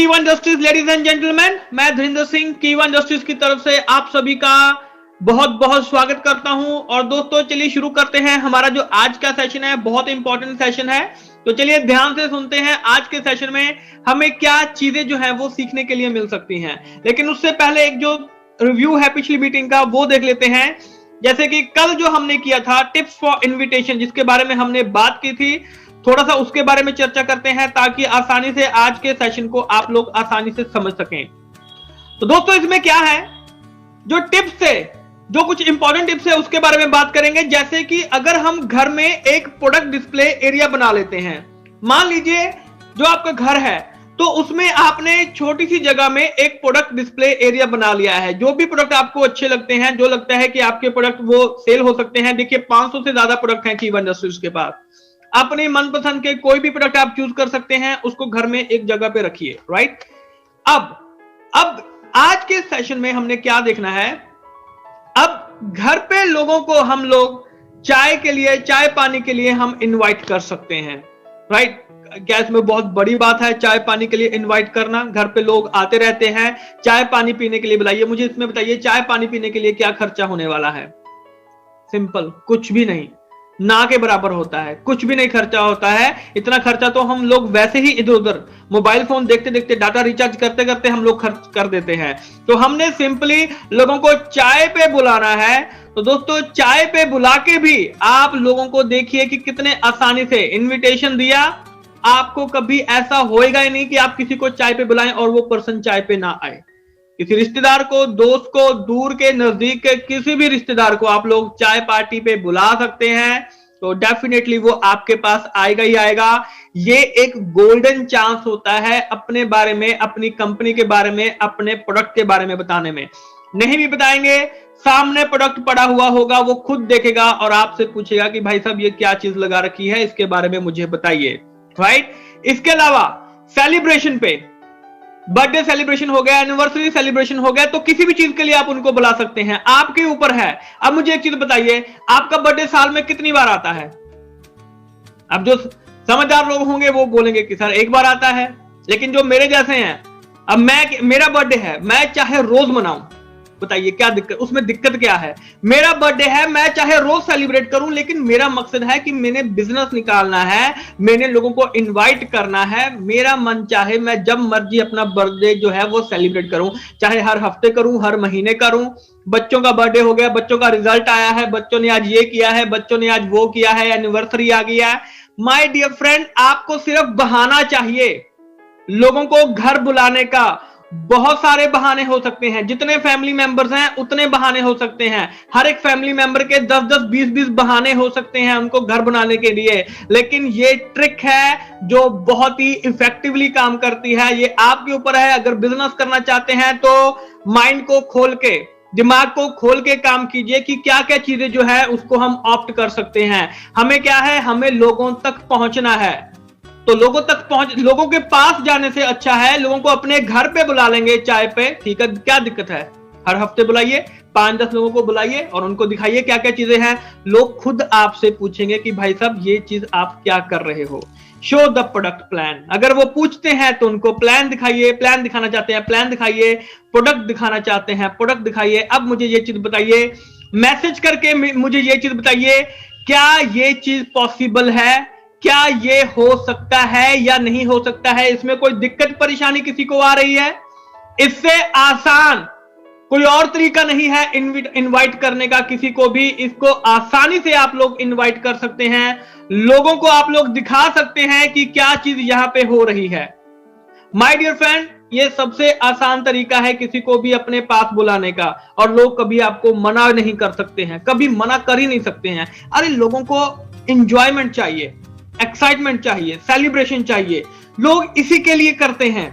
One justice ladies and gentleman, मैं धीरेन्द्र सिंह की one justice की तरफ से आप सभी का बहुत बहुत स्वागत करता हूं। और दोस्तों चलिए शुरू करते हैं। हमारा जो आज का सेशन है बहुत इंपॉर्टेंट सेशन है, तो चलिए ध्यान से सुनते हैं आज के सेशन में हमें क्या चीजें जो है वो सीखने के लिए मिल सकती हैं। लेकिन उससे पहले एक जो रिव्यू है पिछली मीटिंग का वो देख लेते हैं। जैसे कि कल जो हमने किया था टिप्स फॉर इन्विटेशन, जिसके बारे में हमने बात की थी, थोड़ा सा उसके बारे में चर्चा करते हैं ताकि आसानी से आज के सेशन को आप लोग आसानी से समझ सकें। तो दोस्तों इसमें क्या है, जो टिप्स है, जो कुछ इंपॉर्टेंट टिप्स है उसके बारे में बात करेंगे। जैसे कि अगर हम घर में एक प्रोडक्ट डिस्प्ले एरिया बना लेते हैं, मान लीजिए जो आपका घर है तो उसमें आपने छोटी सी जगह में एक प्रोडक्ट डिस्प्ले एरिया बना लिया है। जो भी प्रोडक्ट आपको अच्छे लगते हैं, जो लगता है कि आपके प्रोडक्ट वो सेल हो सकते हैं, देखिए 500 से ज्यादा प्रोडक्ट हैं की वन इंडस्ट्रीज के पास। अपने मनपसंद के कोई भी प्रोडक्ट आप चूज कर सकते हैं, उसको घर में एक जगह पे रखिए, राइट। अब आज के सेशन में हमने क्या देखना है, अब घर पे लोगों को हम लोग चाय के लिए, चाय पानी के लिए हम इनवाइट कर सकते हैं, राइट। क्या इसमें बहुत बड़ी बात है चाय पानी के लिए इनवाइट करना? घर पे लोग आते रहते हैं, चाय पानी पीने के लिए बुलाइए। मुझे इसमें बताइए चाय पानी पीने के लिए क्या खर्चा होने वाला है? सिंपल, कुछ भी नहीं, ना के बराबर होता है, कुछ भी नहीं खर्चा होता है। इतना खर्चा तो हम लोग वैसे ही इधर उधर मोबाइल फोन देखते देखते, डाटा रिचार्ज करते करते हम लोग खर्च कर देते हैं। तो हमने सिंपली लोगों को चाय पे बुलाना है। तो दोस्तों चाय पे बुला के भी आप लोगों को देखिए कि कितने आसानी से इनविटेशन दिया। आपको कभी ऐसा होएगा ही नहीं कि आप किसी को चाय पे बुलाएं और वो पर्सन चाय पे ना आए। किसी रिश्तेदार को, दोस्त को, दूर के नजदीक के किसी भी रिश्तेदार को आप लोग चाय पार्टी पे बुला सकते हैं, तो डेफिनेटली वो आपके पास आएगा ही आएगा। ये एक गोल्डन चांस होता है अपने बारे में, अपनी कंपनी के बारे में, अपने प्रोडक्ट के बारे में बताने में। नहीं भी बताएंगे, सामने प्रोडक्ट पड़ा हुआ होगा, वो खुद देखेगा और आपसे पूछेगा कि भाई साहब ये क्या चीज लगा रखी है, इसके बारे में मुझे बताइए, राइट। इसके अलावा सेलिब्रेशन पे, बर्थडे सेलिब्रेशन हो गया, एनिवर्सरी सेलिब्रेशन हो गया, तो किसी भी चीज के लिए आप उनको बुला सकते हैं, आपके ऊपर है। अब मुझे एक चीज बताइए, आपका बर्थडे साल में कितनी बार आता है? अब जो समझदार लोग होंगे वो बोलेंगे कि सर एक बार आता है। लेकिन जो मेरे जैसे हैं, अब मेरा बर्थडे है, मैं चाहे रोज मनाऊं, बताइए क्या दिक्कत, उसमें दिक्कत क्या है? मेरा बर्थडे है, मैं चाहे रोज सेलिब्रेट करूं, लेकिन मेरा मकसद है कि मैंने बिजनेस निकालना है, मैंने लोगों को इनवाइट करना है। मेरा मन चाहे मैं जब मर्जी अपना बर्थडे जो है वो सेलिब्रेट करूं, चाहे हर हफ्ते करूं, हर महीने करूं। बच्चों का बर्थडे हो गया, बच्चों का रिजल्ट आया है, बच्चों ने आज ये किया है, बच्चों ने आज वो किया है, एनिवर्सरी आ गया है। माय डियर फ्रेंड, आपको सिर्फ बहाना चाहिए लोगों को घर बुलाने का। बहुत सारे बहाने हो सकते हैं, जितने फैमिली मेंबर्स हैं उतने बहाने हो सकते हैं। हर एक फैमिली मेंबर के 10-10, 20-20 बहाने हो सकते हैं उनको घर बनाने के लिए। लेकिन ये ट्रिक है जो बहुत ही इफेक्टिवली काम करती है। ये आपके ऊपर है। अगर बिजनेस करना चाहते हैं तो माइंड को खोल के, दिमाग को खोल के काम कीजिए कि क्या क्या चीजें जो है उसको हम ऑप्ट कर सकते हैं। हमें क्या है, हमें लोगों तक पहुंचना है। तो लोगों के पास जाने से अच्छा है लोगों को अपने घर पे बुला लेंगे चाय पे, ठीक है, क्या दिक्कत है? हर हफ्ते बुलाइए, 5-10 लोगों को बुलाइए और उनको दिखाइए क्या क्या चीजें हैं। लोग खुद आपसे पूछेंगे कि भाई साहब ये चीज आप क्या कर रहे हो। Show the product plan. अगर वो पूछते हैं तो उनको प्लान दिखाइए, प्लान दिखाना चाहते हैं प्लान दिखाइए, प्रोडक्ट दिखाना चाहते हैं प्रोडक्ट दिखाइए। अब मुझे ये चीज बताइए, मैसेज करके मुझे ये चीज बताइए, क्या ये चीज पॉसिबल है? क्या ये हो सकता है या नहीं हो सकता है? इसमें कोई दिक्कत परेशानी किसी को आ रही है? इससे आसान कोई और तरीका नहीं है इनवाइट करने का किसी को भी। इसको आसानी से आप लोग इनवाइट कर सकते हैं, लोगों को आप लोग दिखा सकते हैं कि क्या चीज यहां पे हो रही है। माय डियर फ्रेंड, ये सबसे आसान तरीका है किसी को भी अपने पास बुलाने का, और लोग कभी आपको मना नहीं कर सकते हैं, कभी मना कर ही नहीं सकते हैं। अरे लोगों को एंजॉयमेंट चाहिए, एक्साइटमेंट चाहिए, सेलिब्रेशन चाहिए। लोग इसी के लिए करते हैं,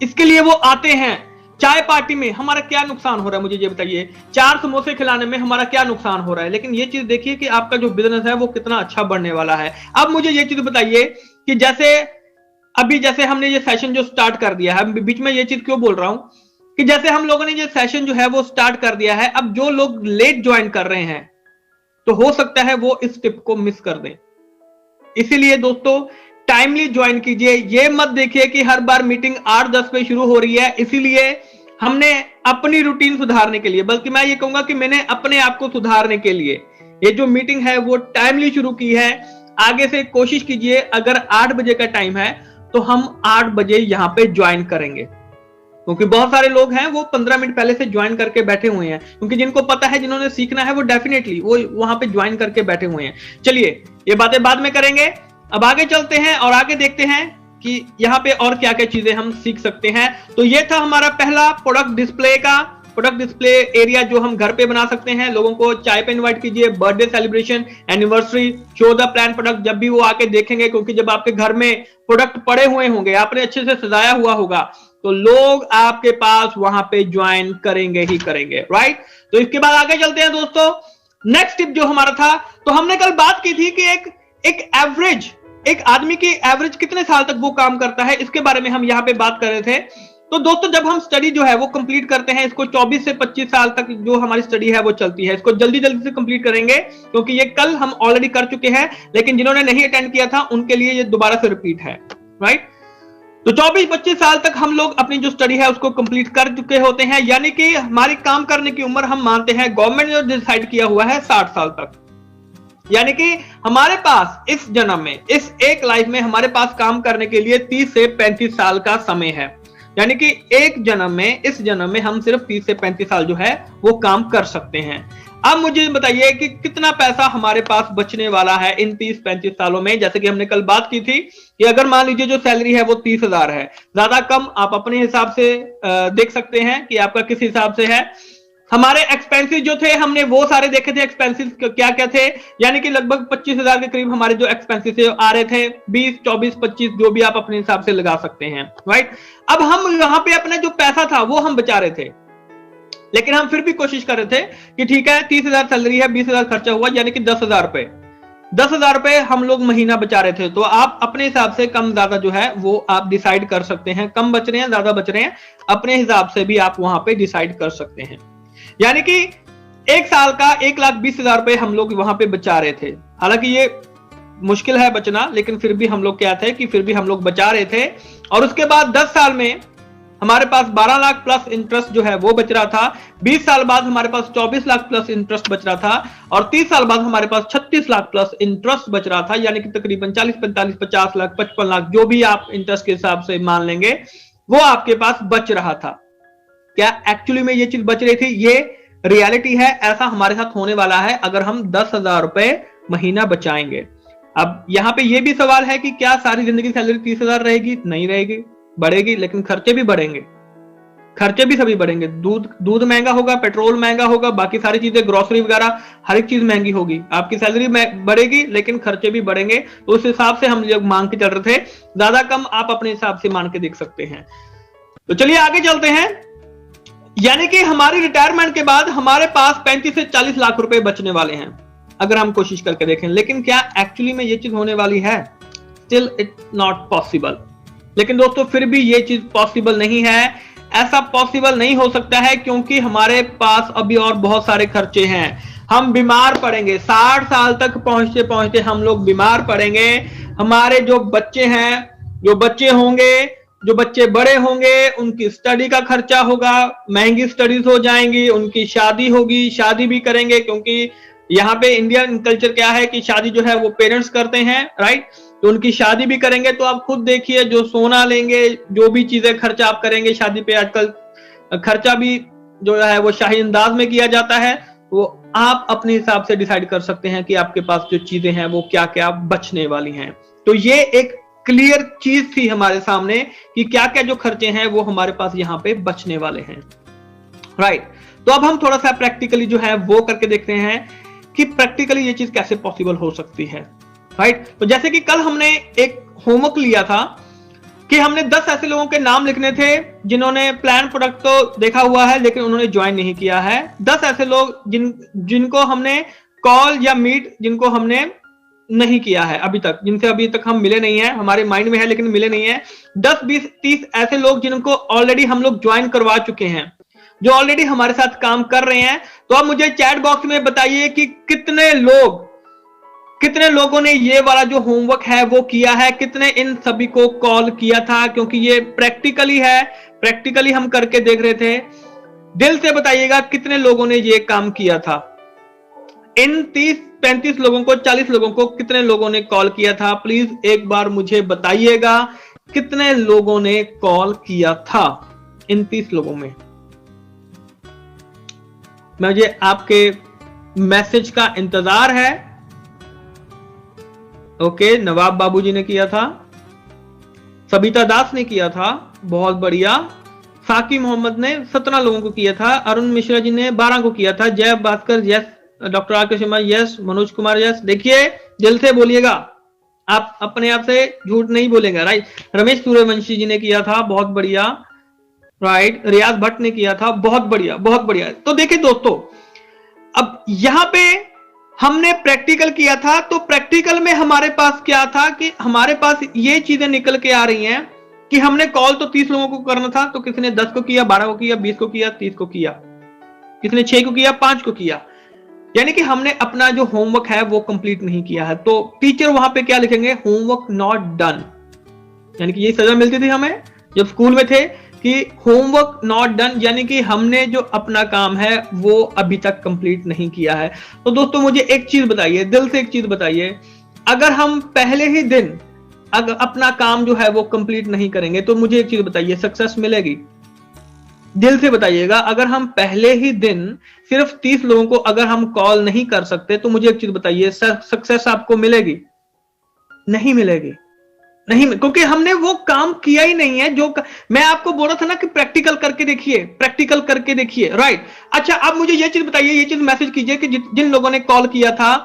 इसके लिए वो आते हैं। चाय पार्टी में हमारा क्या नुकसान हो रहा है, मुझे ये बताइए। 4 समोसे खिलाने में हमारा क्या नुकसान हो रहा है? लेकिन ये चीज देखिए कि आपका जो बिजनेस है वो कितना अच्छा बढ़ने वाला है। अब मुझे ये चीज बताइए कि जैसे हमने ये सेशन जो स्टार्ट कर दिया है, बीच में ये चीज क्यों बोल रहा हूं कि जैसे हम लोगों ने ये सेशन जो है वो स्टार्ट कर दिया है, अब जो लोग लेट ज्वाइन कर रहे हैं तो हो सकता है वो इस टिप को मिस कर दें। इसीलिए दोस्तों टाइमली ज्वाइन कीजिए। ये मत देखिए कि हर बार मीटिंग 8-10 पे शुरू हो रही है, इसीलिए हमने अपनी रूटीन सुधारने के लिए, बल्कि मैं ये कहूंगा कि मैंने अपने आप को सुधारने के लिए ये जो मीटिंग है वो टाइमली शुरू की है। आगे से कोशिश कीजिए, अगर 8 बजे का टाइम है तो हम 8 बजे यहां पे ज्वाइन करेंगे, क्योंकि बहुत सारे लोग हैं वो 15 मिनट पहले से ज्वाइन करके बैठे हुए हैं, क्योंकि जिनको पता है, जिन्होंने सीखना है, वो डेफिनेटली वो वहां पे ज्वाइन करके बैठे हुए हैं। चलिए ये बातें बाद में करेंगे, अब आगे चलते हैं और आगे देखते हैं कि यहाँ पे और क्या क्या चीजें हम सीख सकते हैं। तो ये था हमारा पहला प्रोडक्ट डिस्प्ले एरिया जो हम घर पे बना सकते हैं। लोगों को चाय पे इनवाइट कीजिए, birthday celebration, anniversary, show the plan product, जब भी वो आके देखेंगे, क्योंकि जब आपके घर में प्रोडक्ट पड़े हुए होंगे, आपने अच्छे से सजाया हुआ होगा, तो लोग आपके पास वहां पे ज्वाइन करेंगे ही करेंगे, राइट। तो इसके बाद आगे चलते हैं दोस्तों। नेक्स्ट टिप जो हमारा था, तो हमने कल बात की थी कि एक आदमी की एवरेज कितने साल तक वो काम करता है, इसके बारे में हम यहाँ पे बात कर रहे थे। तो दोस्तों जब हम स्टडी जो है वो कंप्लीट करते हैं, इसको 24 से 25 साल तक जो हमारी स्टडी है वो चलती है। इसको जल्दी जल्दी से कंप्लीट करेंगे, क्योंकि ये कल हम ऑलरेडी कर चुके हैं, लेकिन जिन्होंने नहीं अटेंड किया था उनके लिए ये दोबारा से रिपीट है, राइट। तो 24-25 साल तक हम लोग अपनी जो स्टडी है उसको कंप्लीट कर चुके होते हैं, यानी कि हमारी काम करने की उम्र हम मानते हैं गवर्नमेंट ने डिसाइड किया हुआ है 60 साल तक। यानी कि हमारे पास इस जन्म में, इस एक लाइफ में हमारे पास काम करने के लिए 30 से 35 साल का समय है। यानी कि एक जन्म में, इस जन्म में हम सिर्फ 30 से 35 साल जो है वो काम कर सकते हैं। अब मुझे बताइए कि कितना पैसा हमारे पास बचने वाला है इन 30-35 सालों में। जैसे कि हमने कल बात की थी कि अगर मान लीजिए जो सैलरी है वो 30,000 है, ज्यादा कम आप अपने हिसाब से देख सकते हैं कि आपका किस हिसाब से है। हमारे एक्सपेंसेस जो थे हमने वो सारे देखे थे, एक्सपेंसेस क्या क्या थे, यानी कि लगभग 25,000 के करीब हमारे जो एक्सपेंसेस आ रहे थे, 20, 24, 25 जो भी आप अपने हिसाब से लगा सकते हैं, राइट। अब हम यहाँ पे अपना जो पैसा था वो हम बचा रहे थे, लेकिन हम फिर भी कोशिश कर रहे थे कि ठीक है 30,000 सैलरी है, 20,000 खर्चा हुआ, यानी कि 10,000 रुपए, 10,000 रुपए हम लोग महीना बचा रहे थे। तो आप अपने हिसाब से कम ज्यादा जो है वो आप डिसाइड कर सकते हैं, कम बच रहे हैं ज्यादा बच रहे हैं, अपने हिसाब से भी आप वहां पे डिसाइड कर सकते हैं। यानी कि एक साल का 1,20,000 रुपए हम लोग वहां पे बचा रहे थे। हालांकि ये मुश्किल है बचना, लेकिन फिर भी हम लोग क्या थे कि फिर भी हम लोग बचा रहे थे। और उसके बाद 10 साल में हमारे पास 12 लाख प्लस इंटरेस्ट जो है वो बच रहा था। 20 साल बाद हमारे पास 24 लाख प्लस इंटरेस्ट बच रहा था, और 30 साल बाद हमारे पास 36 लाख प्लस इंटरेस्ट बच रहा था, यानी कि तकरीबन 40, 45, 50 लाख, 55 लाख जो भी आप इंटरेस्ट के हिसाब से मान लेंगे, वो आपके पास बच रहा था। क्या एक्चुअली में ये चीज बच रही थी? ये रियलिटी है, ऐसा हमारे साथ होने वाला है अगर हम 10,000 रुपए महीना बचाएंगे। अब यहां पे ये भी सवाल है कि क्या सारी जिंदगी सैलरी 30,000 रहेगी? नहीं रहेगी, बढ़ेगी, लेकिन खर्चे भी बढ़ेंगे, खर्चे भी सभी बढ़ेंगे। दूध महंगा होगा, पेट्रोल महंगा होगा, बाकी सारी चीजें, ग्रोसरी वगैरह हर एक चीज महंगी होगी। आपकी सैलरी बढ़ेगी लेकिन खर्चे भी बढ़ेंगे। तो उस हिसाब से हम लोग मांग के चल रहे थे, ज्यादा कम आप अपने हिसाब से मान के देख सकते हैं। तो चलिए आगे चलते हैं। यानी कि हमारी रिटायरमेंट के बाद हमारे पास 35 से 40 लाख रुपए बचने वाले हैं अगर हम कोशिश करके देखें। लेकिन क्या एक्चुअली में ये चीज होने वाली है? Still it not possible. लेकिन दोस्तों फिर भी ये चीज पॉसिबल नहीं है, ऐसा पॉसिबल नहीं हो सकता है, क्योंकि हमारे पास अभी और बहुत सारे खर्चे हैं। हम बीमार पड़ेंगे, 60 साल तक पहुंचते पहुंचते हम लोग बीमार पड़ेंगे। हमारे जो बच्चे हैं, जो बच्चे होंगे, जो बच्चे बड़े होंगे, उनकी स्टडी का खर्चा होगा, महंगी स्टडीज हो जाएंगी, उनकी शादी होगी, शादी भी करेंगे, क्योंकि यहाँ पे इंडियन कल्चर क्या है कि शादी जो है वो पेरेंट्स करते हैं, राइट। तो उनकी शादी भी करेंगे। तो आप खुद देखिए, जो सोना लेंगे, जो भी चीजें खर्चा आप करेंगे शादी पे, आजकल खर्चा भी जो है वो शाही अंदाज में किया जाता है। वो आप अपने हिसाब से डिसाइड कर सकते हैं कि आपके पास जो चीजें हैं वो क्या क्या बचने वाली हैं। तो ये एक क्लियर चीज थी हमारे सामने कि क्या क्या जो खर्चे हैं वो हमारे पास यहाँ पे बचने वाले हैं, राइट। तो अब हम थोड़ा सा प्रैक्टिकली जो है वो करके देखते हैं कि प्रैक्टिकली ये चीज कैसे पॉसिबल हो सकती है, राइट। तो जैसे कि कल हमने एक होमवर्क लिया था कि हमने 10 ऐसे लोगों के नाम लिखने थे जिन्होंने प्लान प्रोडक्ट तो देखा हुआ है लेकिन उन्होंने ज्वाइन नहीं किया है। 10 ऐसे लोग जिनको हमने कॉल या मीट जिनको हमने नहीं किया है अभी तक, जिनसे अभी तक हम मिले नहीं है, हमारे माइंड में है लेकिन मिले नहीं है। 10, 20, 30 ऐसे लोग जिनको ऑलरेडी हम लोग ज्वाइन करवा चुके हैं, जो ऑलरेडी हमारे साथ काम कर रहे हैं। तो आप मुझे चैट बॉक्स में बताइए कि कितने लोग कितने लोगों ने ये वाला जो होमवर्क है वो किया है, कितने इन सभी को कॉल किया था, क्योंकि ये प्रैक्टिकली है, प्रैक्टिकली हम करके देख रहे थे। दिल से बताइएगा कितने लोगों ने ये काम किया था। इन 30-35 लोगों को, 40 लोगों को कितने लोगों ने कॉल किया था? प्लीज एक बार मुझे बताइएगा कितने लोगों ने कॉल किया था इन 30 लोगों में। मुझे आपके मैसेज का इंतजार है। ओके, नवाब बाबूजी ने किया था, सबिता दास ने किया था, बहुत बढ़िया। साकी मोहम्मद ने 17 लोगों को किया था, अरुण मिश्रा जी ने 12 को किया था, जय भास्कर यस, डॉक्टर आर के शर्मा यस, मनोज कुमार यस। देखिए दिल से बोलिएगा, आप अपने आप से झूठ नहीं बोलेंगे, राइट। रमेश सूर्यवंशी जी ने किया था, बहुत बढ़िया, राइट। रियाज भट्ट ने किया था, बहुत बढ़िया, बहुत बढ़िया। तो देखिए दोस्तों, अब यहां पे हमने प्रैक्टिकल किया था, तो प्रैक्टिकल में हमारे पास क्या था कि हमारे पास ये चीजें निकल के आ रही हैं कि हमने कॉल तो 30 लोगों को करना था, तो किसी ने 10 को किया, 12 को किया, 20 को किया, 30 को किया, किसी ने 6 को किया, 5 को किया। यानी कि हमने अपना जो होमवर्क है वो कंप्लीट नहीं किया है। तो टीचर वहां पे क्या लिखेंगे? Homework not done. यानी कि ये सजा मिलती थी हमें जब स्कूल में थे कि होमवर्क नॉट डन, यानी कि हमने जो अपना काम है वो अभी तक कंप्लीट नहीं किया है। तो दोस्तों मुझे एक चीज बताइए, दिल से एक चीज बताइए, अगर हम पहले ही दिन अगर अपना काम जो है वो कंप्लीट नहीं करेंगे तो मुझे एक चीज बताइए, सक्सेस मिलेगी? दिल से बताइएगा, अगर हम पहले ही दिन सिर्फ 30 लोगों को अगर हम कॉल नहीं कर सकते तो मुझे एक चीज बताइए, सक्सेस आपको मिलेगी? नहीं मिलेगी, नहीं, क्योंकि हमने वो काम किया ही नहीं है जो मैं आपको बोल रहा था ना कि प्रैक्टिकल करके देखिए, प्रैक्टिकल करके देखिए, राइट। अच्छा, अब मुझे ये चीज बताइए, ये चीज मैसेज कीजिए कि जिन लोगों ने कॉल किया था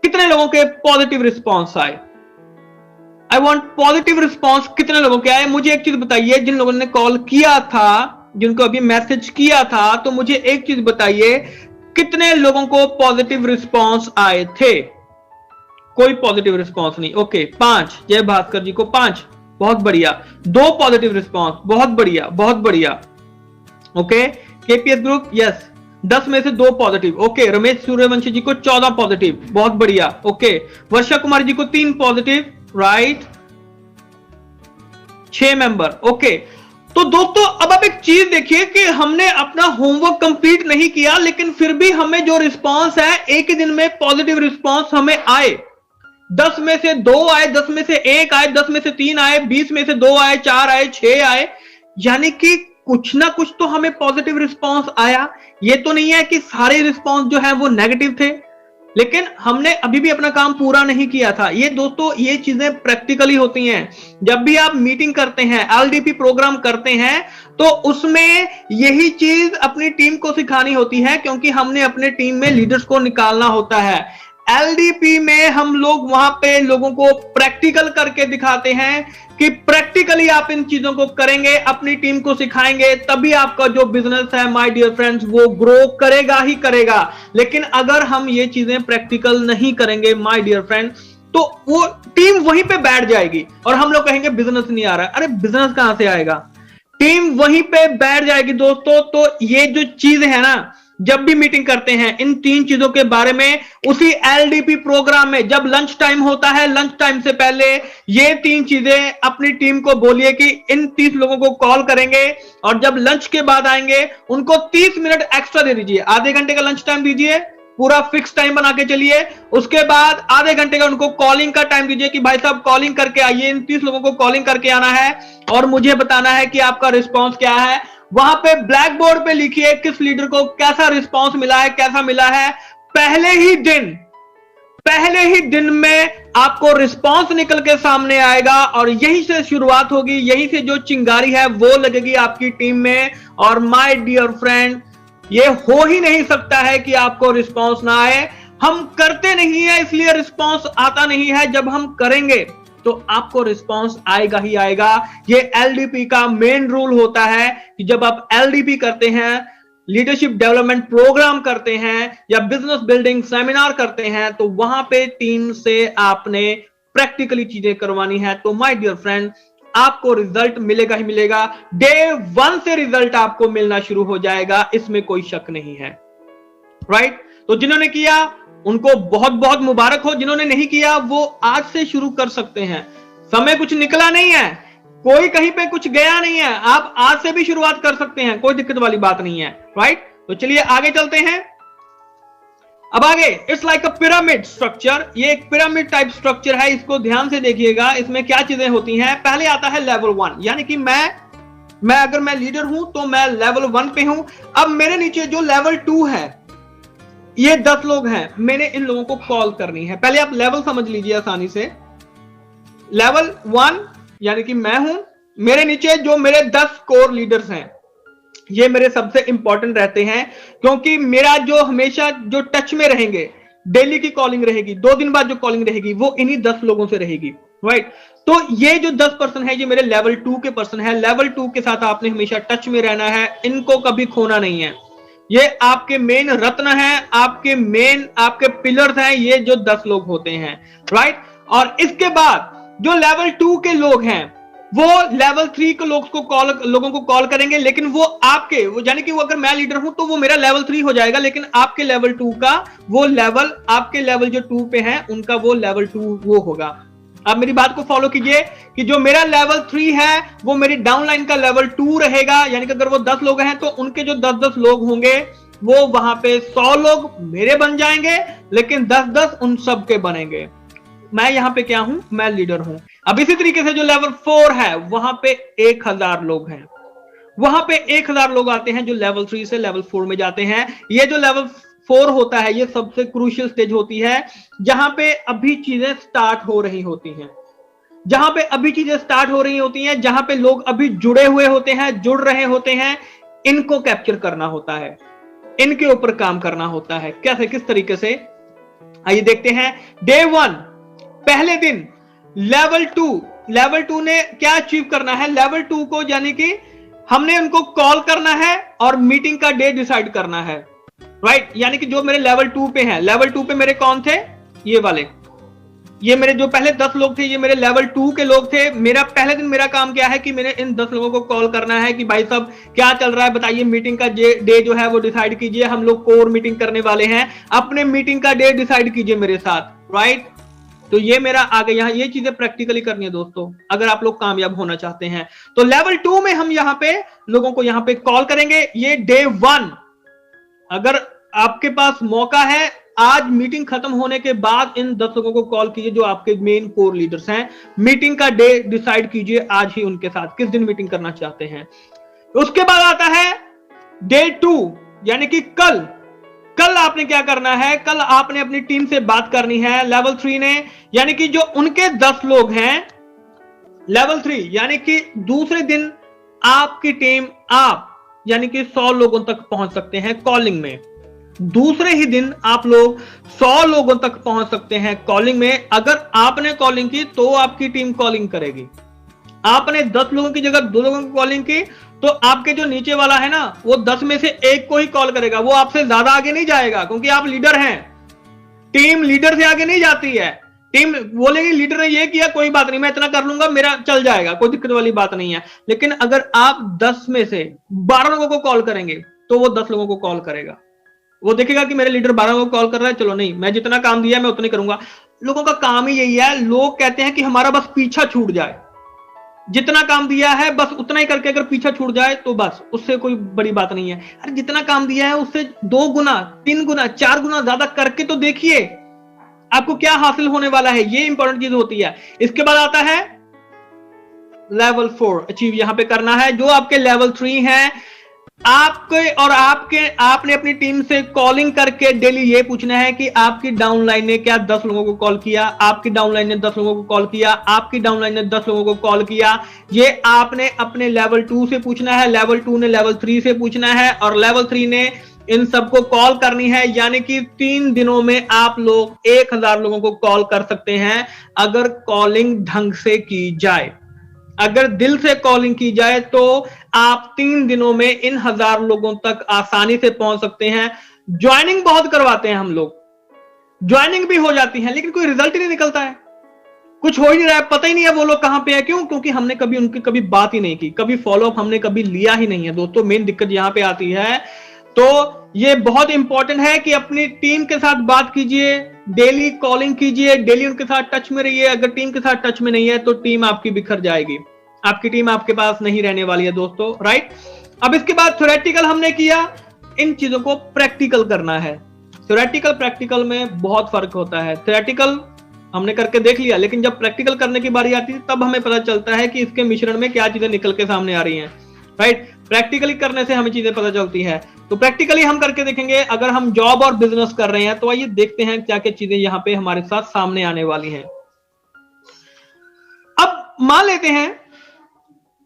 कितने लोगों के पॉजिटिव रिस्पॉन्स आए? आई वॉन्ट पॉजिटिव रिस्पॉन्स, कितने लोगों के आए? मुझे एक चीज बताइए, जिन लोगों ने कॉल किया था, जिनको अभी मैसेज किया था, तो मुझे एक चीज बताइए, कितने लोगों को पॉजिटिव रिस्पॉन्स आए थे? कोई पॉजिटिव रिस्पॉन्स नहीं। ओके, 5, जय भास्कर जी को 5, बहुत बढ़िया। 2 पॉजिटिव रिस्पॉन्स, बहुत बढ़िया, बहुत बढ़िया। ओके, केपीएस ग्रुप यस, 10 में से 2 पॉजिटिव। ओके, रमेश सूर्यवंशी जी को 14 पॉजिटिव, बहुत बढ़िया। ओके, वर्षा कुमार जी को 3 पॉजिटिव, राइट, 6 मेंबर। ओके, तो दोस्तों अब आप एक चीज देखिए कि हमने अपना होमवर्क कंप्लीट नहीं किया, लेकिन फिर भी हमें जो रिस्पांस है, एक ही दिन में पॉजिटिव रिस्पांस हमें आए। 10 में से 2 आए, 10 में से 1 आए, 10 में से 3 आए, 20 में से 2 आए, 4 आए, 6 आए, यानी कि कुछ ना कुछ तो हमें पॉजिटिव रिस्पांस आया। ये तो नहीं है कि सारे रिस्पांस जो है वो नेगेटिव थे, लेकिन हमने अभी भी अपना काम पूरा नहीं किया था। ये दोस्तों, ये चीजें प्रैक्टिकली होती हैं। जब भी आप मीटिंग करते हैं, एलडीपी प्रोग्राम करते हैं, तो उसमें यही चीज अपनी टीम को सिखानी होती है, क्योंकि हमने अपने टीम में लीडर्स को निकालना होता है। एलडीपी में हम लोग वहां पे लोगों को प्रैक्टिकल करके दिखाते हैं कि प्रैक्टिकली आप इन चीजों को करेंगे, अपनी टीम को सिखाएंगे, तभी आपका जो बिजनेस है माय डियर फ्रेंड्स वो ग्रो करेगा ही करेगा। लेकिन अगर हम ये चीजें प्रैक्टिकल नहीं करेंगे माय डियर फ्रेंड्स, तो वो टीम वहीं पे बैठ जाएगी और हम लोग कहेंगे बिजनेस नहीं आ रहा है। अरे बिजनेस कहां से आएगा? टीम वहीं पे बैठ जाएगी दोस्तों। तो ये जो चीज है ना, जब भी मीटिंग करते हैं इन 3 चीजों के बारे में, उसी एलडीपी प्रोग्राम में जब लंच टाइम होता है, लंच टाइम से पहले ये 3 चीजें अपनी टीम को बोलिए कि इन 30 लोगों को कॉल करेंगे, और जब लंच के बाद आएंगे उनको 30 मिनट एक्स्ट्रा दे दीजिए। आधे घंटे का लंच टाइम दीजिए, पूरा फिक्स टाइम बना के चलिए। उसके बाद आधे घंटे का उनको कॉलिंग का टाइम दीजिए कि भाई साहब कॉलिंग करके आइए, इन 30 लोगों को कॉलिंग करके आना है और मुझे बताना है कि आपका रिस्पॉन्स क्या है। वहां पे ब्लैक बोर्ड पे लिखिए किस लीडर को कैसा रिस्पांस मिला है, कैसा मिला है। पहले ही दिन में आपको रिस्पांस निकल के सामने आएगा और यहीं से शुरुआत होगी, यहीं से जो चिंगारी है वो लगेगी आपकी टीम में। और माय डियर फ्रेंड, ये हो ही नहीं सकता है कि आपको रिस्पांस ना आए। हम करते नहीं है इसलिए रिस्पांस आता नहीं है। जब हम करेंगे तो आपको रिस्पांस आएगा ही आएगा। ये एलडीपी का मेन रूल होता है कि जब आप एलडीपी करते हैं, लीडरशिप डेवलपमेंट प्रोग्राम करते हैं या बिजनेस बिल्डिंग सेमिनार करते हैं, तो वहां पे टीम से आपने प्रैक्टिकली चीजें करवानी है। तो माय डियर फ्रेंड, आपको रिजल्ट मिलेगा ही मिलेगा। डे 1 से रिजल्ट आपको मिलना शुरू हो जाएगा, इसमें कोई शक नहीं है, राइट। तो जिन्होंने किया उनको बहुत बहुत मुबारक हो। जिन्होंने नहीं किया वो आज से शुरू कर सकते हैं। समय कुछ निकला नहीं है, कोई कहीं पे कुछ गया नहीं है, आप आज से भी शुरुआत कर सकते हैं, कोई दिक्कत वाली बात नहीं है, राइट। तो चलिए आगे चलते हैं। अब आगे, it's like a pyramid structure, ये एक पिरामिड टाइप स्ट्रक्चर है, इसको ध्यान से देखिएगा। इसमें क्या चीजें होती हैं, पहले आता है लेवल 1, यानी कि मैं अगर मैं लीडर हूं तो मैं लेवल 1 पे हूं। अब मेरे नीचे जो लेवल 2 है, ये 10 लोग हैं, मैंने इन लोगों को कॉल करनी है। पहले आप लेवल समझ लीजिए आसानी से। लेवल 1 यानी कि मैं हूं, मेरे नीचे जो मेरे 10 कोर लीडर्स हैं, ये मेरे सबसे इंपॉर्टेंट रहते हैं, क्योंकि मेरा जो हमेशा जो टच में रहेंगे, डेली की कॉलिंग रहेगी, 2 दिन बाद जो कॉलिंग रहेगी वो इन्हीं 10 लोगों से रहेगी, राइट। तो ये जो 10 पर्सन है, ये मेरे लेवल 2 के पर्सन है। लेवल 2 के साथ आपने हमेशा टच में रहना है, इनको कभी खोना नहीं है। ये आपके मेन रत्न हैं, आपके पिलर्स हैं, ये जो 10 लोग होते हैं, राइट। और इसके बाद जो लेवल 2 के लोग हैं, वो लेवल 3 के लोगों को कॉल करेंगे, लेकिन वो यानी कि वो अगर मैं लीडर हूं तो वो मेरा लेवल 3 हो जाएगा, लेकिन आपके लेवल 2 का वो लेवल, आपके लेवल जो 2 पे है उनका वो लेवल 2 वो होगा। आप मेरी बात को फॉलो कीजिए कि जो मेरा लेवल 3 है वो मेरी डाउनलाइन का लेवल 2 रहेगा, यानी कि अगर वो 10 लोग हैं तो उनके जो 10-10 लोग होंगे वो वहां पे 100 लोग मेरे बन जाएंगे, लेकिन 10-10 उन सब के बनेंगे। मैं यहां पे क्या हूं, मैं लीडर हूं। अब इसी तरीके से जो लेवल 4 है वहां पे 1000 लोग हैं, वहां पे 1000 लोग आते हैं जो लेवल 3 से लेवल 4 में जाते हैं। ये जो लेवल 4 होता है, ये सबसे क्रूशियल स्टेज होती है, जहां पे अभी चीजें स्टार्ट हो रही होती हैं, जहां पे लोग अभी जुड़े हुए होते हैं, जुड़ रहे होते हैं। इनको कैप्चर करना होता है, इनके ऊपर काम करना होता है। कैसे, किस तरीके से, आइए देखते हैं। डे 1 पहले दिन लेवल 2 ने क्या अचीव करना है, लेवल 2 को यानी कि हमने उनको कॉल करना है और मीटिंग का डे डिसाइड करना है, राइट। यानी कि जो मेरे लेवल 2 पे हैं, लेवल 2 पे मेरे कौन थे, ये वाले, ये मेरे जो पहले 10 लोग थे, ये मेरे लेवल 2 के लोग थे। मेरा पहले दिन मेरा काम क्या है कि मैंने इन 10 लोगों को कॉल करना है कि भाई साहब क्या चल रहा है, बताइए, मीटिंग का डे जो है वो डिसाइड कीजिए, हम लोग कोर मीटिंग करने वाले हैं, अपने मीटिंग का डे डिसाइड कीजिए मेरे साथ, राइट। तो ये मेरा आगे यहाँ ये चीजें प्रैक्टिकली करनी है दोस्तों, अगर आप लोग कामयाब होना चाहते हैं। तो लेवल 2 में हम यहाँ पे लोगों को यहाँ पे कॉल करेंगे। ये डे 1, अगर आपके पास मौका है, आज मीटिंग खत्म होने के बाद इन 10 लोगों को कॉल कीजिए जो आपके मेन कोर लीडर्स हैं, मीटिंग का डे डिसाइड कीजिए आज ही उनके साथ, किस दिन मीटिंग करना चाहते हैं। उसके बाद आता है डे 2, यानी कि कल आपने क्या करना है, कल आपने अपनी टीम से बात करनी है। लेवल 3 ने, यानी कि जो उनके 10 लोग हैं, लेवल 3 यानी कि दूसरे दिन आपकी टीम, आप यानी कि 100 लोगों तक पहुंच सकते हैं कॉलिंग में। दूसरे ही दिन आप लोग 100 लोगों तक पहुंच सकते हैं कॉलिंग में। अगर आपने कॉलिंग की तो आपकी टीम कॉलिंग करेगी। आपने 10 लोगों की जगह 2 लोगों की कॉलिंग की तो आपके जो नीचे वाला है ना, वो 10 में से एक को ही कॉल करेगा, वो आपसे ज्यादा आगे नहीं जाएगा, क्योंकि आप लीडर हैं। टीम लीडर से आगे नहीं जाती है। टीम बोलेगी लीडर ने ये किया, कोई बात नहीं, मैं इतना कर लूंगा, मेरा चल जाएगा, कोई दिक्कत वाली बात नहीं है। लेकिन अगर आप 10 में से 12 लोगों को कॉल करेंगे तो वो 10 लोगों को कॉल करेगा। वो देखेगा कि मेरे लीडर 12 लोगों को कॉल कर रहा है, चलो नहीं, मैं जितना काम दिया मैं उतना ही करूंगा। लोगों का काम ही यही है, लोग कहते हैं कि हमारा बस पीछा छूट जाए, जितना काम दिया है बस उतना ही करके अगर पीछा छूट जाए तो बस उससे कोई बड़ी बात नहीं है। अरे जितना काम दिया है उससे 2 गुना 3 गुना 4 गुना ज्यादा करके तो देखिए आपको क्या हासिल होने वाला है। ये इंपॉर्टेंट चीज होती है। इसके बाद आता है लेवल 4 अचीव यहां पे करना है। जो आपके लेवल 3 हैं, आपके और आपने अपनी टीम से कॉलिंग करके डेली ये पूछना है कि आपकी डाउनलाइन ने क्या 10 लोगों को कॉल किया, आपकी डाउनलाइन ने 10 लोगों को कॉल किया, आपकी डाउनलाइन ने 10 लोगों को कॉल किया। ये आपने अपने लेवल 2 से पूछना है, लेवल 2 ने लेवल 3 से पूछना है और लेवल 3 ने इन सबको कॉल करनी है। यानी कि 3 दिनों में आप लोग 1000 लोगों को कॉल कर सकते हैं अगर कॉलिंग ढंग से की जाए। अगर दिल से कॉलिंग की जाए तो आप 3 दिनों में इन 1000 लोगों तक आसानी से पहुंच सकते हैं। ज्वाइनिंग बहुत करवाते हैं हम लोग, ज्वाइनिंग भी हो जाती है लेकिन कोई रिजल्ट ही नहीं निकलता है, कुछ हो ही नहीं रहा है, पता ही नहीं है वो लोग कहां पे है। क्यों? क्योंकि हमने कभी उनकी कभी बात ही नहीं की, कभी फॉलोअप हमने कभी लिया ही नहीं है। दोस्तों मेन दिक्कत यहां पे आती है, तो ये बहुत इंपॉर्टेंट है कि अपनी टीम के साथ बात कीजिए, डेली कॉलिंग कीजिए, डेली उनके साथ टच में रहिए। अगर टीम के साथ टच में नहीं है तो टीम आपकी बिखर जाएगी, आपकी टीम आपके पास नहीं रहने वाली है दोस्तों, राइट। अब इसके बाद थ्योरेटिकल हमने किया, इन चीजों को प्रैक्टिकल करना है। थ्योरेटिकल प्रैक्टिकल में बहुत फर्क होता है। थ्योरेटिकल हमने करके देख लिया, लेकिन जब प्रैक्टिकल करने की बारी आती है तब हमें पता चलता है कि इसके मिश्रण में क्या चीजें निकल के सामने आ रही हैं, राइट। प्रैक्टिकली करने से हमें चीजें पता चलती है। तो प्रैक्टिकली हम करके देखेंगे। अगर हम जॉब और बिजनेस कर रहे हैं तो आइए देखते हैं क्या क्या चीजें यहां पे हमारे साथ सामने आने वाली हैं। अब मान लेते हैं,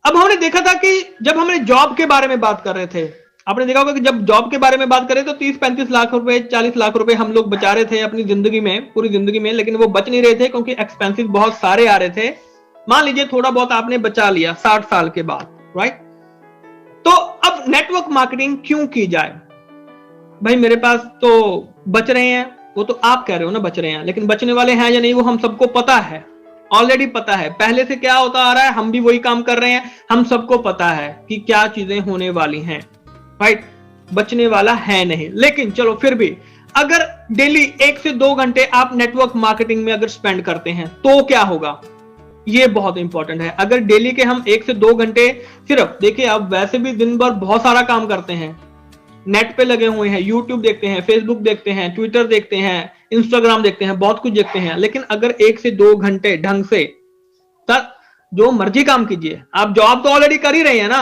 अब हमने देखा था कि जब हमने जॉब के बारे में बात कर रहे थे, आपने देखा होगा कि जब जॉब के बारे में बात करें तो 30-35 लाख रुपए, 40 लाख रुपए हम लोग बचा रहे थे अपनी जिंदगी में, पूरी जिंदगी में, लेकिन वो बच नहीं रहे थे क्योंकि एक्सपेंसिव बहुत सारे आ रहे थे। मान लीजिए थोड़ा बहुत आपने बचा लिया 60 साल के बाद, राइट। तो अब नेटवर्क मार्केटिंग क्यों की जाए? भाई मेरे पास तो बच रहे हैं, वो तो आप कह रहे हो ना बच रहे हैं, लेकिन बचने वाले हैं या नहीं वो हम सबको पता है, ऑलरेडी पता है। पहले से क्या होता आ रहा है, हम भी वही काम कर रहे हैं, हम सबको पता है कि क्या चीजें होने वाली हैं, राइट। बचने वाला है नहीं, लेकिन चलो फिर भी अगर डेली 1 से 2 घंटे आप नेटवर्क मार्केटिंग में अगर स्पेंड करते हैं तो क्या होगा, ये बहुत इंपॉर्टेंट है। अगर डेली के हम 1 से 2 घंटे सिर्फ, देखिए आप वैसे भी दिन भर बहुत सारा काम करते हैं, नेट पे लगे हुए हैं, यूट्यूब देखते हैं, फेसबुक देखते हैं, ट्विटर देखते हैं, इंस्टाग्राम देखते हैं, बहुत कुछ देखते हैं, लेकिन अगर 1 से 2 घंटे ढंग से जो मर्जी काम कीजिए। आप जॉब तो ऑलरेडी कर ही रहे हैं ना,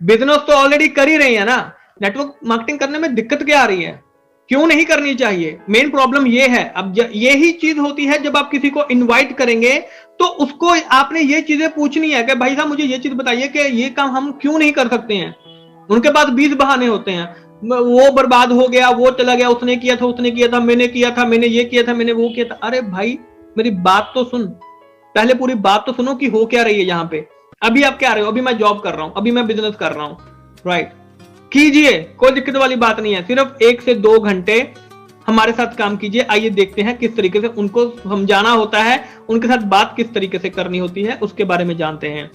बिजनेस तो ऑलरेडी कर ही रहे हैं ना, नेटवर्क मार्केटिंग करने में दिक्कत क्या आ रही है, क्यों नहीं करनी चाहिए? मेन प्रॉब्लम ये है। अब यही चीज होती है जब आप किसी को इनवाइट करेंगे तो उसको आपने ये चीजें पूछनी है कि भाई साहब मुझे ये चीज बताइए कि ये काम हम क्यों नहीं कर सकते हैं। उनके पास 20 बहाने होते हैं, वो बर्बाद हो गया, वो चला गया, उसने किया था, उसने किया था, मैंने किया था, मैंने ये किया था, मैंने वो किया था। अरे भाई मेरी बात तो सुन, पहले पूरी बात तो सुनो कि हो क्या रही है यहाँ पे। अभी आप क्या रहे हो, अभी मैं जॉब कर रहा हूं, अभी मैं बिजनेस कर रहा हूं, राइट। कीजिए, कोई दिक्कत वाली बात नहीं है, सिर्फ 1 से 2 घंटे हमारे साथ काम कीजिए। आइए देखते हैं किस तरीके से उनको समझाना होता है, उनके साथ बात किस तरीके से करनी होती है, उसके बारे में जानते हैं।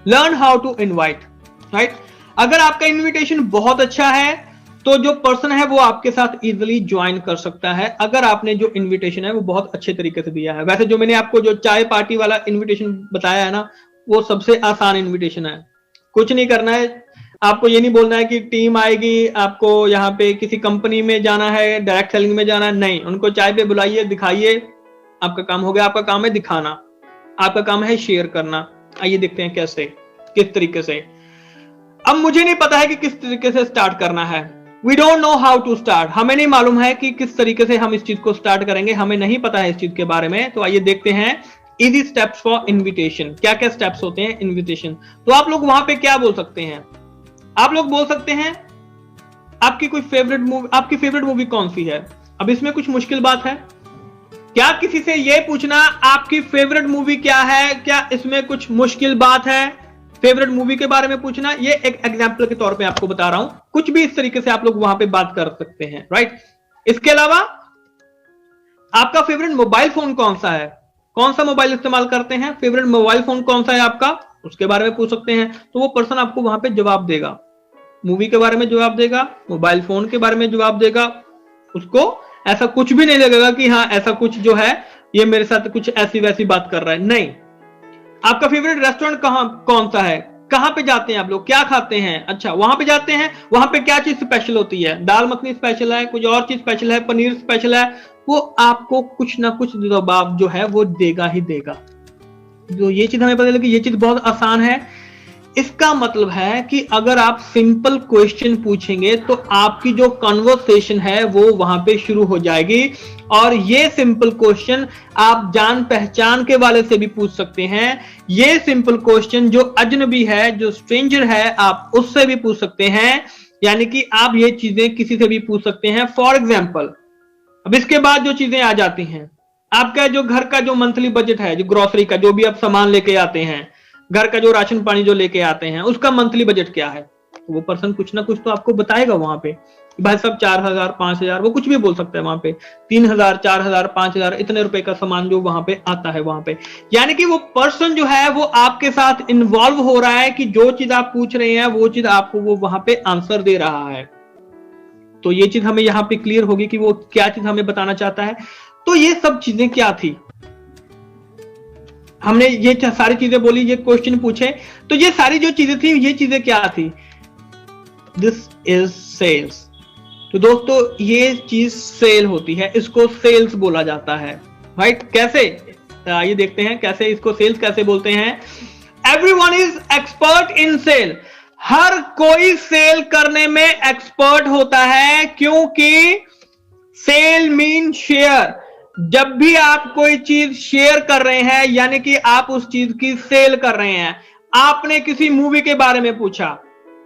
Learn how to invite, right. अगर आपका इनविटेशन बहुत अच्छा है तो जो पर्सन है वो आपके साथ इजीली ज्वाइन कर सकता है, अगर आपने जो इनविटेशन है वो बहुत अच्छे तरीके से दिया है। वैसे जो मैंने आपको जो चाय पार्टी वाला इनविटेशन बताया है ना, वो सबसे आसान इनविटेशन है। कुछ नहीं करना है, आपको ये नहीं बोलना है कि टीम आएगी, आपको यहाँ पे किसी कंपनी में जाना है, डायरेक्ट सेलिंग में जाना है, नहीं। उनको चाय पे बुलाइए, दिखाइए, आपका काम हो गया। आपका काम है दिखाना, आपका काम है शेयर करना। आइए देखते हैं कैसे, किस तरीके से। अब मुझे नहीं पता है कि किस तरीके से स्टार्ट करना है, we don't know how to start. हमें नहीं मालूम है कि किस तरीके से हम इस चीज को स्टार्ट करेंगे, हमें नहीं पता है इस चीज के बारे में। तो आइए देखते हैं इजी स्टेप्स फॉर इनविटेशन, क्या क्या स्टेप्स होते हैं इनविटेशन। तो आप लोग वहां पे क्या बोल सकते हैं, आप लोग बोल सकते हैं आपकी कोई फेवरेट मूवी, आपकी फेवरेट मूवी कौन सी है। अब इसमें कुछ मुश्किल बात है क्या? किसी से यह पूछना आपकी फेवरेट मूवी क्या है, क्या इसमें कुछ मुश्किल बात है? फेवरेट मूवी के बारे में पूछना, ये एक एग्जांपल के तौर पे आपको बता रहा हूं। कुछ भी इस तरीके से आप लोग वहां पे बात कर सकते हैं, राइट। इसके अलावा आपका फेवरेट मोबाइल फोन कौन सा है, कौन सा मोबाइल इस्तेमाल करते हैं, फेवरेट मोबाइल फोन कौन सा है आपका, उसके बारे में पूछ सकते हैं। तो वो पर्सन आपको वहां पे जवाब देगा, मूवी के बारे में जवाब देगा, मोबाइल फोन के बारे में जवाब देगा। उसको ऐसा कुछ भी नहीं लगेगा कि हाँ ऐसा कुछ जो है ये मेरे साथ कुछ ऐसी वैसी बात कर रहा है, नहीं। आपका फेवरेट रेस्टोरेंट कौन सा है, कहां पे जाते हैं आप लोग, क्या खाते हैं, अच्छा वहां पे जाते हैं, वहां पे क्या चीज स्पेशल होती है, दाल मखनी स्पेशल है, कुछ और चीज स्पेशल है, पनीर स्पेशल है, वो आपको कुछ ना कुछ जवाब जो है वो देगा ही देगा। जो ये चीज हमें पता लगी, ये चीज बहुत आसान है। इसका मतलब है कि अगर आप सिंपल क्वेश्चन पूछेंगे तो आपकी जो कन्वर्सेशन है वो वहां पे शुरू हो जाएगी। और ये सिंपल क्वेश्चन आप जान पहचान के वाले से भी पूछ सकते हैं, ये सिंपल क्वेश्चन जो अजनबी है, जो स्ट्रेंजर है, आप उससे भी पूछ सकते हैं। यानी कि आप ये चीजें किसी से भी पूछ सकते हैं। फॉर एग्जाम्पल, अब इसके बाद जो चीजें आ जाती हैं, आपका जो घर का जो मंथली बजट है, जो ग्रोसरी का, जो भी आप सामान लेके आते हैं, घर का जो राशन पानी जो लेके आते हैं, उसका मंथली बजट क्या है, तो वो पर्सन कुछ ना कुछ तो आपको बताएगा वहां पे। भाई साहब 4000 5000, वो कुछ भी बोल सकता है वहां पे, 3000 4000 5000 इतने रुपए का सामान जो वहां पे आता है वहां पे। यानी कि वो पर्सन जो है वो आपके साथ इन्वॉल्व हो रहा है कि जो चीज आप पूछ रहे हैं वो चीज आपको वो वहां पे आंसर दे रहा है। तो ये चीज हमें यहाँ पे क्लियर होगी कि वो क्या चीज हमें बताना चाहता है। तो ये सब चीजें क्या थी, हमने ये सारी चीजें बोली, ये क्वेश्चन पूछे, तो ये सारी जो चीजें थी ये चीजें क्या थी? This is sales. तो दोस्तों ये चीज सेल होती है, इसको सेल्स बोला जाता है, राइट? कैसे? आइए देखते हैं कैसे इसको सेल्स कैसे बोलते हैं। Everyone is expert in sale. हर कोई सेल करने में एक्सपर्ट होता है, क्योंकि सेल मीन शेयर। जब भी आप कोई चीज शेयर कर रहे हैं यानी कि आप उस चीज की सेल कर रहे हैं। आपने किसी मूवी के बारे में पूछा,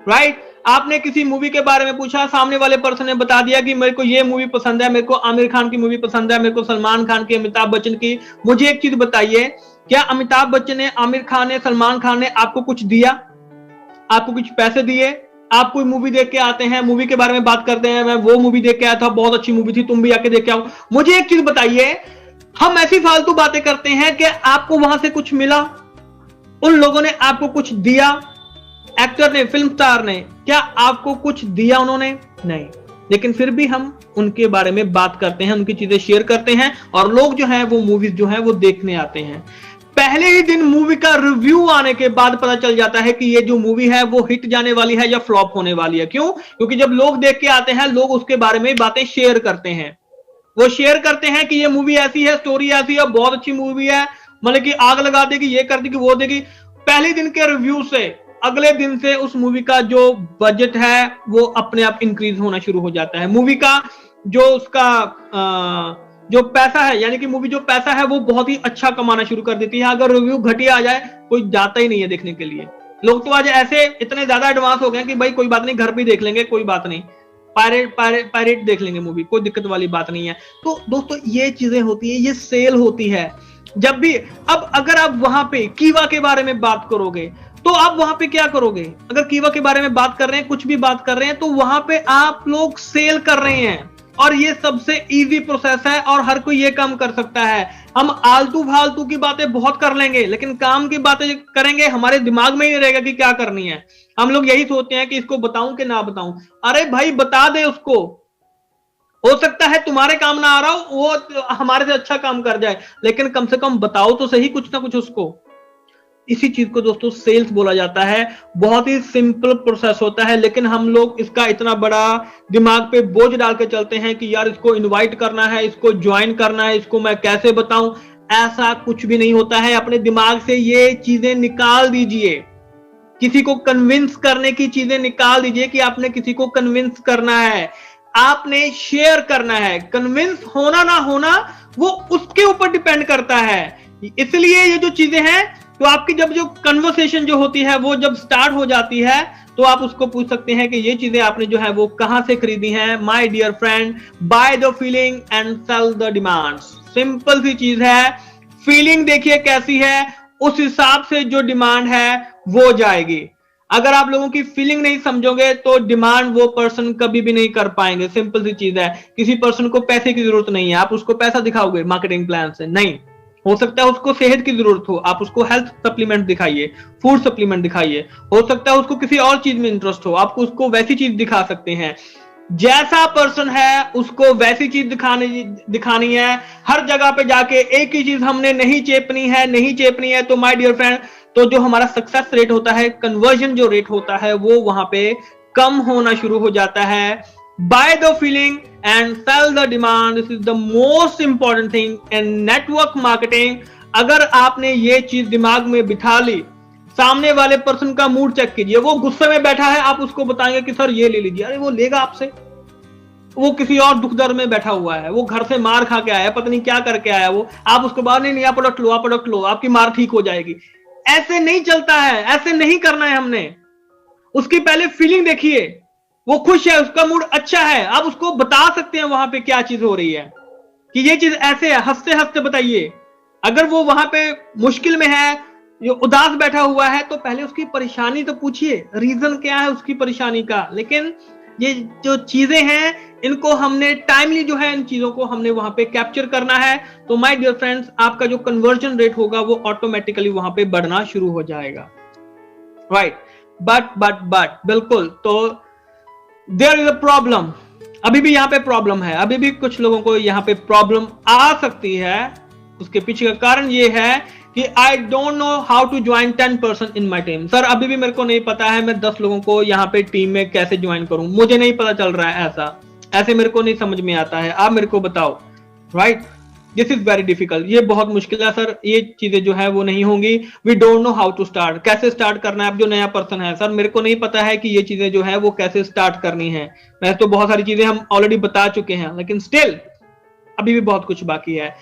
राइट? आपने किसी मूवी के बारे में पूछा, सामने वाले पर्सन ने बता दिया कि मेरे को ये मूवी पसंद है, मेरे को आमिर खान की मूवी पसंद है, मेरे को सलमान खान की, अमिताभ बच्चन की। मुझे एक चीज बताइए, क्या अमिताभ बच्चन ने, आमिर खान ने, सलमान खान ने आपको कुछ दिया? आपको कुछ पैसे दिए? आप कोई मूवी देख के आते हैं, मूवी के बारे में बात करते हैं, मैं वो मूवी देख के आया था, बहुत अच्छी मूवी थी, तुम भी आके देख के आओ। मुझे एक चीज बताइए, हम ऐसी फालतू बातें करते हैं कि आपको वहां से कुछ मिला, उन लोगों ने आपको कुछ दिया, एक्टर ने, फिल्म स्टार ने, क्या आपको कुछ दिया उन्होंने? नहीं। लेकिन फिर भी हम उनके बारे में बात करते हैं, उनकी चीजें शेयर करते हैं, और लोग जो हैं वो मूवीज जो हैं वो देखने आते हैं। पहले ही दिन मूवी का रिव्यू आने के बाद पता चल जाता है कि ये जो मूवी है वो हिट जाने वाली है या फ्लॉप होने वाली है। क्यों? क्योंकि जब लोग देख के आते हैं, लोग उसके बारे में बातें शेयर करते हैं। वो शेयर करते हैं कि ये मूवी ऐसी है, स्टोरी ऐसी है, बहुत अच्छी मूवी है, मतलब कि आग लगा देगी, ये कर देगी, वो देगी। पहले दिन के रिव्यू से अगले दिन से उस मूवी का जो बजट है वो अपने आप इंक्रीज होना शुरू हो जाता है। मूवी का जो उसका जो पैसा है, यानी कि मूवी जो पैसा है वो बहुत ही अच्छा कमाना शुरू कर देती है। अगर रिव्यू घटिया आ जाए, कोई जाता ही नहीं है देखने के लिए। लोग तो आज ऐसे इतने ज्यादा एडवांस हो गए कि भाई कोई बात नहीं, घर पे देख लेंगे, कोई बात नहीं, पायरेट देख लेंगे मूवी, कोई दिक्कत वाली बात नहीं है। तो दोस्तों ये चीजें होती है, ये सेल होती है। जब भी, अब अगर आप वहां पे कीवा के बारे में बात करोगे तो आप वहां पे क्या करोगे? अगर कीवा के बारे में बात कर रहे हैं, कुछ भी बात कर रहे हैं, तो वहां पे आप लोग सेल कर रहे हैं। और ये सबसे इजी प्रोसेस है और हर कोई ये काम कर सकता है। हम आलतू फालतू की बातें बहुत कर लेंगे, लेकिन काम की बातें करेंगे, हमारे दिमाग में ही रहेगा कि क्या करनी है। हम लोग यही सोचते हैं कि इसको बताऊं कि ना बताऊं। अरे भाई बता दे उसको, हो सकता है तुम्हारे काम ना आ रहा हो, वो हमारे से अच्छा काम कर जाए, लेकिन कम से कम बताओ तो सही कुछ ना कुछ उसको। इसी चीज को दोस्तों सेल्स बोला जाता है। बहुत ही सिंपल प्रोसेस होता है, लेकिन हम लोग इसका इतना बड़ा दिमाग पे बोझ डाल के चलते हैं कि यार इसको इनवाइट करना है, इसको ज्वाइन करना है, इसको मैं कैसे बताऊं। ऐसा कुछ भी नहीं होता है। अपने दिमाग से ये चीजें निकाल दीजिए। किसी को कन्विंस करने की चीजें निकाल दीजिए कि आपने किसी को कन्विंस करना है, आपने शेयर करना है। कन्विंस होना ना होना वो उसके ऊपर डिपेंड करता है। इसलिए ये जो चीजें हैं, तो आपकी जब जो कन्वर्सेशन जो होती है वो जब स्टार्ट हो जाती है, तो आप उसको पूछ सकते हैं कि ये चीजें आपने जो है वो कहां से खरीदी हैं। My dear friend, buy the feeling and sell the demands. Simple सी चीज है, फीलिंग देखिए कैसी है, उस हिसाब से जो डिमांड है वो जाएगी। अगर आप लोगों की फीलिंग नहीं समझोगे तो डिमांड वो पर्सन कभी भी नहीं कर पाएंगे। सिंपल सी चीज है। किसी पर्सन को पैसे की जरूरत नहीं है, आप उसको पैसा दिखाओगे मार्केटिंग प्लान से? नहीं। हो सकता है उसको सेहत की जरूरत हो, आप उसको हेल्थ सप्लीमेंट दिखाइए, फूड सप्लीमेंट दिखाइए। हो सकता है उसको किसी और चीज में इंटरेस्ट हो, आप उसको वैसी चीज दिखा सकते हैं। जैसा पर्सन है उसको वैसी चीज दिखानी है। हर जगह पे जाके एक ही चीज हमने नहीं चेपनी है। तो माय डियर फ्रेंड, तो जो हमारा सक्सेस रेट होता है, कन्वर्जन जो रेट होता है, वो वहां पे कम होना शुरू हो जाता है। Buy the feeling and sell the demand. This is the most important thing in network marketing. अगर आपने ये चीज दिमाग में बिठा ली, सामने वाले पर्सन का मूड चेक कीजिए। वो गुस्से में बैठा है, आप उसको बताएंगे कि सर ये ले लीजिए, अरे वो लेगा आपसे। वो किसी और दुख दर्द में बैठा हुआ है, वो घर से मार खा के आया, पता नहीं क्या करके आया वो, आप उसको बाहर नहीं, आप प्रोडक्ट लो, आपकी मार ठीक हो जाएगी। ऐसे नहीं चलता है, ऐसे नहीं करना है हमने। उसकी पहले फीलिंग देखिए, वो खुश है, उसका मूड अच्छा है, आप उसको बता सकते हैं वहां पे क्या चीज हो रही है, कि ये चीज ऐसे है, हंसते हंसते बताइए। अगर वो वहां पे मुश्किल में है, जो उदास बैठा हुआ है, तो पहले उसकी परेशानी तो पूछिए, रीजन क्या है उसकी परेशानी का। लेकिन ये जो चीजें हैं, इनको हमने टाइमली जो है, इन चीजों को हमने वहां पे कैप्चर करना है। तो माय डियर फ्रेंड्स, आपका जो कन्वर्जन रेट होगा वो ऑटोमेटिकली वहां पे बढ़ना शुरू हो जाएगा, राइट? बट बिल्कुल, तो देयर इज अ प्रॉब्लम। अभी भी यहाँ पे प्रॉब्लम है, अभी भी कुछ लोगों को यहाँ पे प्रॉब्लम आ सकती है। उसके पीछे का कारण ये है कि I don't know how to join 10 person in my team. Sir अभी भी मेरे को नहीं पता है मैं 10 लोगों को यहाँ पे टीम में कैसे ज्वाइन करूं, मुझे नहीं पता चल रहा है, ऐसे मेरे को नहीं समझ में आता है, आप मेरे को बताओ। Right, this is very difficult, ये बहुत मुश्किल है सर, ये चीजें जो है वो नहीं होंगी। We don't know how to start, कैसे स्टार्ट करना है। आप जो नया पर्सन है सर, मेरे को नहीं पता है कि ये चीजें जो है वो कैसे स्टार्ट करनी है। वैसे तो बहुत सारी चीजें हम ऑलरेडी बता चुके हैं, लेकिन स्टिल अभी भी बहुत कुछ बाकी है।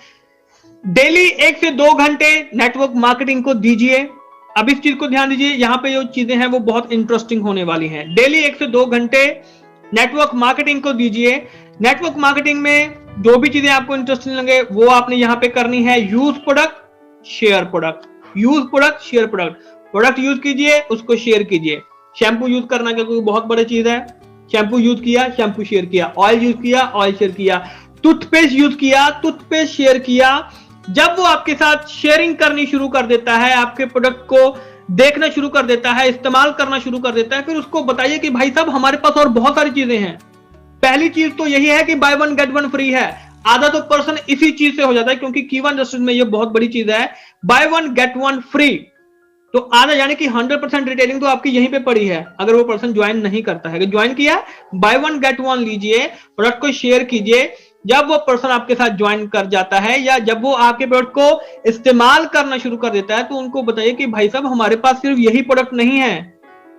डेली 1 से 2 घंटे नेटवर्क मार्केटिंग को दीजिए। अब इस चीज को ध्यान दीजिए, यहाँ पे जो चीजें हैं वो बहुत इंटरेस्टिंग होने वाली हैं। डेली 1 से 2 घंटे नेटवर्क मार्केटिंग को दीजिए। नेटवर्क मार्केटिंग में जो भी चीजें आपको इंटरेस्टिंग लगे वो आपने यहाँ पे करनी है। Use product, share product, use product, share product. Product use कीजिए, उसको शेयर कीजिए। शैम्पू यूज करना क्या कोई बहुत बड़ी चीज है? शैम्पू यूज किया, शैम्पू शेयर किया। ऑयल यूज किया, ऑयल शेयर किया। टूथपेस्ट यूज किया, टूथपेस्ट शेयर किया। जब वो आपके साथ शेयरिंग करनी शुरू कर देता है, आपके प्रोडक्ट को देखना शुरू कर देता है, इस्तेमाल करना शुरू कर देता है, फिर उसको बताइए कि भाई साहब हमारे पास और बहुत सारी चीजें हैं। पहली चीज तो यही है कि by one get one free है। आधा तो पर्सन इसी चीज से हो जाता है, क्योंकि कीवन जस्टिस में ये बहुत बड़ी चीज है, by one get one free. तो आधा यानी कि 100% रिटेलिंग तो आपकी यहीं पे पड़ी है, अगर वो पर्सन ज्वाइन नहीं करता है। ज्वाइन किया, बाय वन गेट वन लीजिए, प्रोडक्ट को शेयर कीजिए। जब वो पर्सन आपके साथ ज्वाइन कर जाता है या जब वो आपके प्रोडक्ट को इस्तेमाल करना शुरू कर देता है, तो उनको बताइए कि भाई साहब हमारे पास सिर्फ यही प्रोडक्ट नहीं है,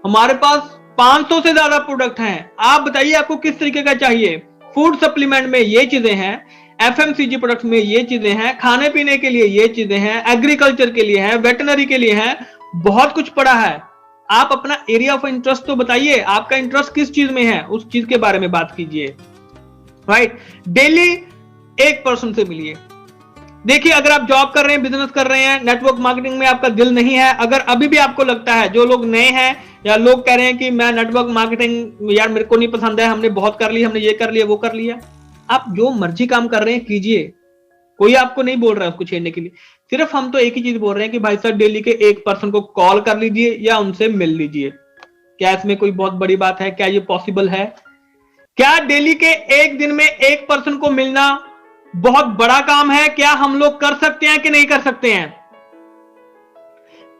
हमारे पास 500 से ज्यादा प्रोडक्ट हैं। आप बताइए आपको किस तरीके का चाहिए। फूड सप्लीमेंट में ये चीजें हैं, एफएमसीजी प्रोडक्ट में ये चीजें हैं, खाने पीने के लिए ये चीजें हैं, एग्रीकल्चर के लिए है, वेटनरी के लिए है, बहुत कुछ पड़ा है। आप अपना एरिया ऑफ इंटरेस्ट तो बताइए, आपका इंटरेस्ट किस चीज में है, उस चीज के बारे में बात कीजिए। राइट, डेली 1 पर्सन से मिलिए। देखिए अगर आप जॉब कर रहे हैं, बिजनेस कर रहे हैं, नेटवर्क मार्केटिंग में आपका दिल नहीं है, अगर अभी भी आपको लगता है, जो लोग नए हैं या लोग कह रहे हैं कि मैं नेटवर्क मार्केटिंग यार मेरे को नहीं पसंद है, हमने बहुत कर लिया, हमने ये कर लिया वो कर लिया, आप जो मर्जी काम कर रहे हैं कीजिए, कोई आपको नहीं बोल रहा है उसको छेड़ने के लिए। सिर्फ हम तो एक ही चीज बोल रहे हैं कि भाई साहब डेली के 1 पर्सन को कॉल कर लीजिए या उनसे मिल लीजिए। क्या इसमें कोई बहुत बड़ी बात है? क्या ये पॉसिबल है? क्या डेली के 1 दिन में 1 पर्सन को मिलना बहुत बड़ा काम है? क्या हम लोग कर सकते हैं कि नहीं कर सकते हैं?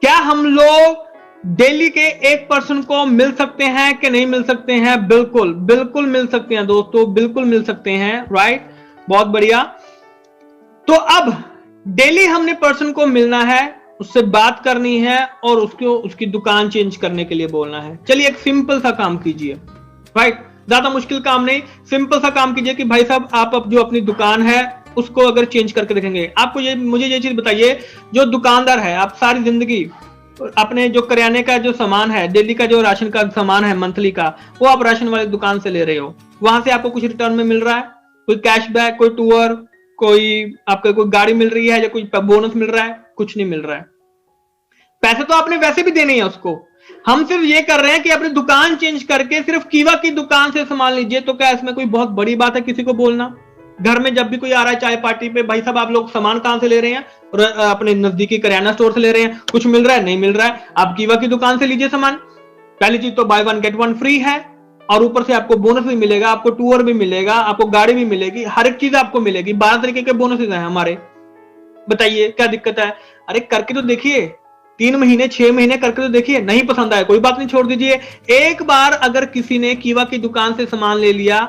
क्या हम लोग डेली के 1 पर्सन को मिल सकते हैं कि नहीं मिल सकते हैं? बिल्कुल बिल्कुल मिल सकते हैं दोस्तों, बिल्कुल मिल सकते हैं। राइट, बहुत बढ़िया। तो अब डेली हमने पर्सन को मिलना है, उससे बात करनी है और उसको उसकी दुकान चेंज करने के लिए बोलना है। चलिए एक सिंपल सा काम कीजिए। राइट, ज्यादा मुश्किल काम नहीं, सिंपल सा काम कीजिए कि भाई साहब आप अब जो अपनी दुकान है उसको अगर चेंज करके देखेंगे, आपको मुझे ये चीज बताइए, जो दुकानदार है आप सारी जिंदगी अपने जो करियाने का जो सामान है, डेली का जो राशन का सामान है मंथली का, वो आप राशन वाली दुकान से ले रहे हो, वहां से आपको कुछ रिटर्न में मिल रहा है? कोई कैशबैक, कोई टूर, कोई आपको कोई गाड़ी मिल रही है या कोई बोनस मिल रहा है? कुछ नहीं मिल रहा है। पैसे तो आपने वैसे भी देने हैं उसको। हम सिर्फ ये कर रहे हैं कि अपनी दुकान चेंज करके सिर्फ कीवा की दुकान से सामान लीजिए। तो क्या इसमें कोई बहुत बड़ी बात है किसी को बोलना? घर में जब भी कोई आ रहा है चाय पार्टी पे, भाई साहब आप लोग सामान कहां से ले रहे हैं? और अपने नजदीकी करियाना स्टोर से ले रहे हैं। कुछ मिल रहा है? नहीं मिल रहा है। आप कीवा की दुकान से लीजिए सामान। पहली चीज तो by one get one free है, और ऊपर से आपको बोनस भी मिलेगा, आपको टूर भी मिलेगा, आपको गाड़ी भी मिलेगी, हर एक चीज आपको मिलेगी। 12 तरीके के बोनसेस हैं हमारे। बताइए क्या दिक्कत है? अरे करके तो देखिए, 3 महीने 6 महीने करके तो देखिए, नहीं पसंद आया कोई बात नहीं, छोड़ दीजिए। एक बार अगर किसी ने कीवा की दुकान से सामान ले लिया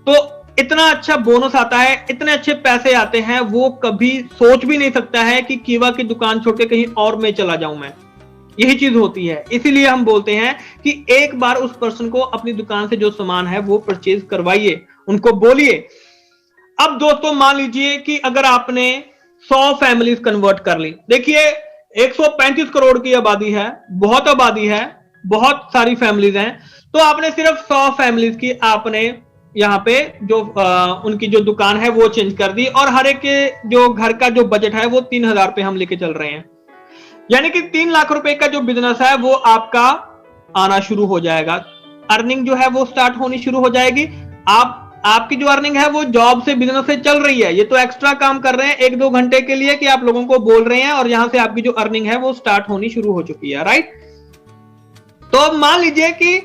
तो इतना अच्छा बोनस आता है, इतने अच्छे पैसे आते हैं, वो कभी सोच भी नहीं सकता है कि कीवा की दुकान छोड़ के कहीं और में चला जाऊं मैं। यही चीज होती है। इसीलिए हम बोलते हैं कि एक बार उस पर्सन को अपनी दुकान से जो सामान है वो परचेज करवाइए, उनको बोलिए। अब दोस्तों मान लीजिए कि अगर आपने 100 फैमिलीज कन्वर्ट कर ली, देखिए 135 करोड़ की आबादी है, बहुत आबादी है, बहुत सारी फैमिलीज हैं, तो आपने सिर्फ 100 फैमिलीज की आपने यहाँ पे जो उनकी जो दुकान है वो चेंज कर दी, और हर एक के जो घर का जो बजट है वो 3000 पे हम लेके चल रहे हैं। यानी कि 3 लाख रुपए का जो बिजनेस है वो आपका आना शुरू हो जाएगा। अर्निंग जो है वो स्टार्ट होनी शुरू हो जाएगी। आपकी जो अर्निंग है वो जॉब से, बिजनेस से चल रही है। ये तो एक्स्ट्रा काम कर रहे हैं 1-2 घंटे के लिए कि आप लोगों को बोल रहे हैं, और यहां से आपकी जो अर्निंग है वो स्टार्ट होनी शुरू हो चुकी है। राइट, तो अब मान लीजिए कि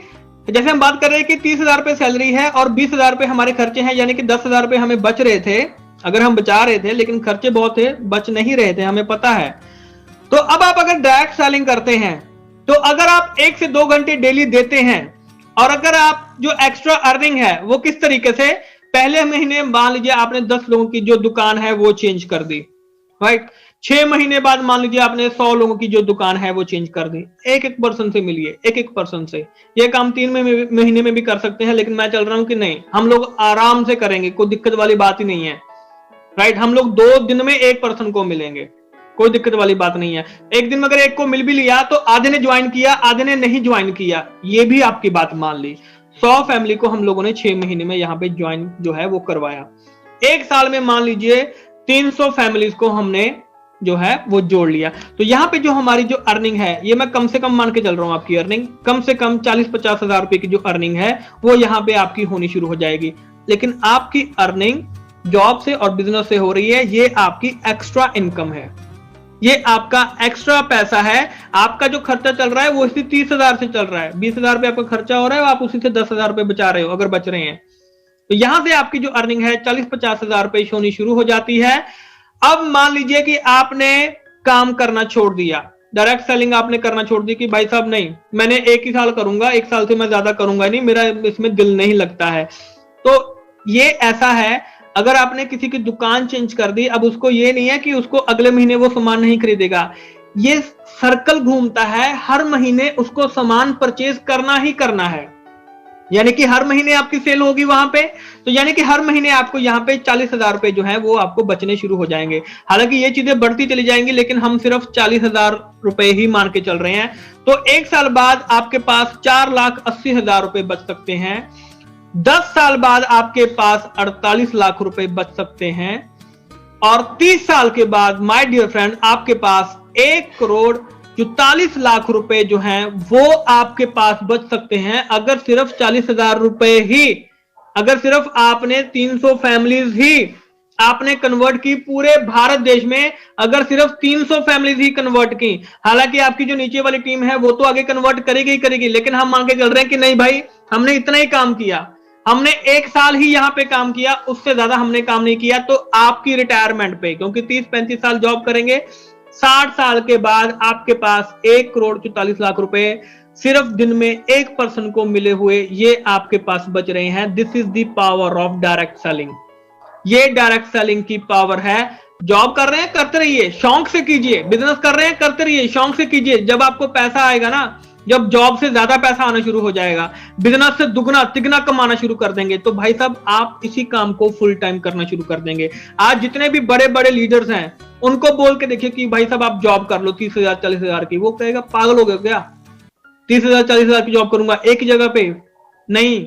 जैसे हम बात कर रहे हैं कि 30,000 रुपए सैलरी है और 20,000 रुपए हमारे खर्चे हैं, यानी कि 10,000 रुपए हमें बच रहे थे, अगर हम बचा रहे थे, लेकिन खर्चे बहुत थे, बच नहीं रहे थे, हमें पता है। तो अब आप अगर डायरेक्ट सेलिंग करते हैं, तो अगर आप 1 से 2 घंटे डेली देते हैं, और अगर आप जो एक्स्ट्रा अर्निंग है वो किस तरीके से, पहले महीने मान लीजिए आपने 10 लोगों की जो दुकान है वो चेंज कर दी, राइट। 6 महीने बाद मान लीजिए आपने 100 लोगों की जो दुकान है वो चेंज कर दी। एक एक पर्सन से मिलिए, एक एक पर्सन से। ये काम 3 महीने में भी कर सकते हैं, लेकिन मैं चल रहा हूं कि नहीं, हम लोग आराम से करेंगे, कोई दिक्कत वाली बात ही नहीं है, राइट। हम लोग 2 दिन में एक पर्सन को मिलेंगे, कोई दिक्कत वाली बात नहीं है। एक दिन में अगर एक को मिल भी लिया तो आधे ने ज्वाइन किया, आधे ने नहीं ज्वाइन किया, ये भी आपकी बात मान ली। 100 फैमिली को हम लोगों ने 6 महीने में यहाँ पे ज्वाइन जो है वो करवाया। एक साल में मान लीजिए 300 फैमिलीज को हमने जो है वो जोड़ लिया। तो यहाँ पे जो हमारी जो अर्निंग है, ये मैं कम से कम मान के चल रहा हूं, आपकी अर्निंग कम से कम 40-50 हजार रुपए की जो अर्निंग है वो यहाँ पे आपकी होनी शुरू हो जाएगी। लेकिन आपकी अर्निंग जॉब से और बिजनेस से हो रही है, ये आपकी एक्स्ट्रा इनकम है, ये आपका एक्स्ट्रा पैसा है। आपका जो खर्चा चल रहा है वो इसी 30,000 से चल रहा है, 20,000 रुपए आपका खर्चा हो रहा है, आप उसी से 10,000 रुपए बचा रहे हो, अगर बच रहे हैं। तो यहां से आपकी जो अर्निंग है 40-50 हजार रुपए होनी शुरू हो जाती है। अब मान लीजिए कि आपने काम करना छोड़ दिया, डायरेक्ट सेलिंग आपने करना छोड़ दी कि भाई साहब नहीं, मैंने 1 ही साल करूंगा, 1 साल से मैं ज्यादा करूंगा नहीं, मेरा इसमें दिल नहीं लगता है। तो ये ऐसा है, अगर आपने किसी की दुकान चेंज कर दी, अब उसको ये नहीं है कि उसको अगले महीने वो सामान नहीं खरीदेगा, ये सर्कल घूमता है, हर महीने उसको सामान परचेज करना ही करना है, यानी कि हर महीने आपकी सेल होगी वहां पे। तो यानी कि हर महीने आपको यहाँ पे 40,000 रुपए जो है वो आपको बचने शुरू हो जाएंगे। हालांकि ये चीजें बढ़ती चली जाएंगी, लेकिन हम सिर्फ 40,000 रुपए ही मान के चल रहे हैं। तो 1 साल बाद आपके पास 4,80,000 रुपए बच सकते हैं। 10 साल बाद आपके पास 48 लाख रुपए बच सकते हैं, और 30 साल के बाद माय डियर फ्रेंड आपके पास 1,44 लाख रुपए जो हैं वो आपके पास बच सकते हैं, अगर सिर्फ 40,000 रुपए ही, अगर सिर्फ आपने 300 फैमिलीज ही आपने कन्वर्ट की पूरे भारत देश में, अगर सिर्फ 300 फैमिलीज ही कन्वर्ट की। हालांकि आपकी जो नीचे वाली टीम है वो तो आगे कन्वर्ट करेगी ही करेगी, लेकिन हम मान के चल रहे हैं कि नहीं भाई, हमने इतना ही काम किया, हमने 1 साल ही यहां पे काम किया, उससे ज्यादा हमने काम नहीं किया। तो आपकी रिटायरमेंट पे, क्योंकि 30-35 साल जॉब करेंगे, 60 साल के बाद आपके पास 1,44 लाख रुपए सिर्फ दिन में एक पर्सन को मिले हुए ये आपके पास बच रहे हैं। This is the power of direct selling. ये डायरेक्ट सेलिंग की पावर है। जॉब कर रहे हैं, करते रहिए, शौक से कीजिए। बिजनेस कर रहे हैं, करते रहिए, शौक से कीजिए। जब आपको पैसा आएगा ना, जब जॉब से ज्यादा पैसा आना शुरू हो जाएगा, बिजनेस से दुगना तिगना कमाना शुरू कर देंगे, तो भाई साहब आप इसी काम को फुल टाइम करना शुरू कर देंगे। आज जितने भी बड़े बड़े लीडर्स हैं उनको बोल के देखिए कि भाई साहब आप जॉब कर लो 30,000 40,000 की, वो कहेगा पागल हो गया क्या, 30,000 40,000 की जॉब करूंगा एक ही जगह पे, नहीं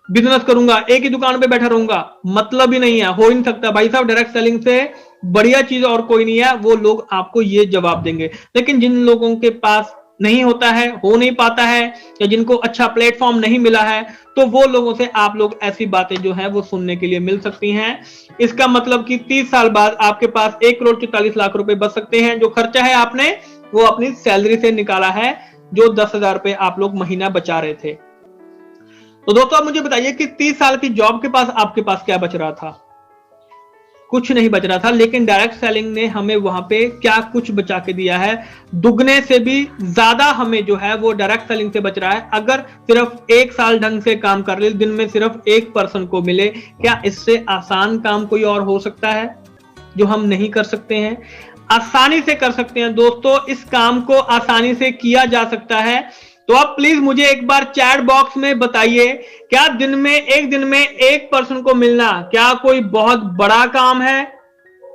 बिजनेस करूंगा, एक ही दुकान पे बैठा रहूंगा, मतलब ही नहीं है, हो ही नहीं सकता। भाई साहब डायरेक्ट सेलिंग से बढ़िया चीज और कोई नहीं है। वो लोग आपको ये जवाब देंगे। लेकिन जिन लोगों के पास नहीं होता है, हो नहीं पाता है, या जिनको अच्छा प्लेटफॉर्म नहीं मिला है, तो वो लोगों से आप लोग ऐसी बातें जो है वो सुनने के लिए मिल सकती हैं। इसका मतलब कि 30 साल बाद आपके पास 1,44 लाख रुपए बच सकते हैं। जो खर्चा है आपने वो अपनी सैलरी से निकाला है, जो 10,000 रुपए आप लोग महीना बचा रहे थे। तो दोस्तों आप मुझे बताइए कि 30 साल की जॉब के पास आपके पास क्या बच रहा था? कुछ नहीं बच रहा था। लेकिन डायरेक्ट सेलिंग ने हमें वहां पे क्या कुछ बचा के दिया है, दुगने से भी ज्यादा हमें जो है वो डायरेक्ट सेलिंग से बच रहा है। अगर सिर्फ 1 साल ढंग से काम कर ले, दिन में सिर्फ एक पर्सन को मिले, क्या इससे आसान काम कोई और हो सकता है जो हम नहीं कर सकते हैं? आसानी से कर सकते हैं दोस्तों, इस काम को आसानी से किया जा सकता है। तो आप प्लीज मुझे एक बार चैट बॉक्स में बताइए, क्या एक दिन में एक पर्सन को मिलना क्या कोई बहुत बड़ा काम है?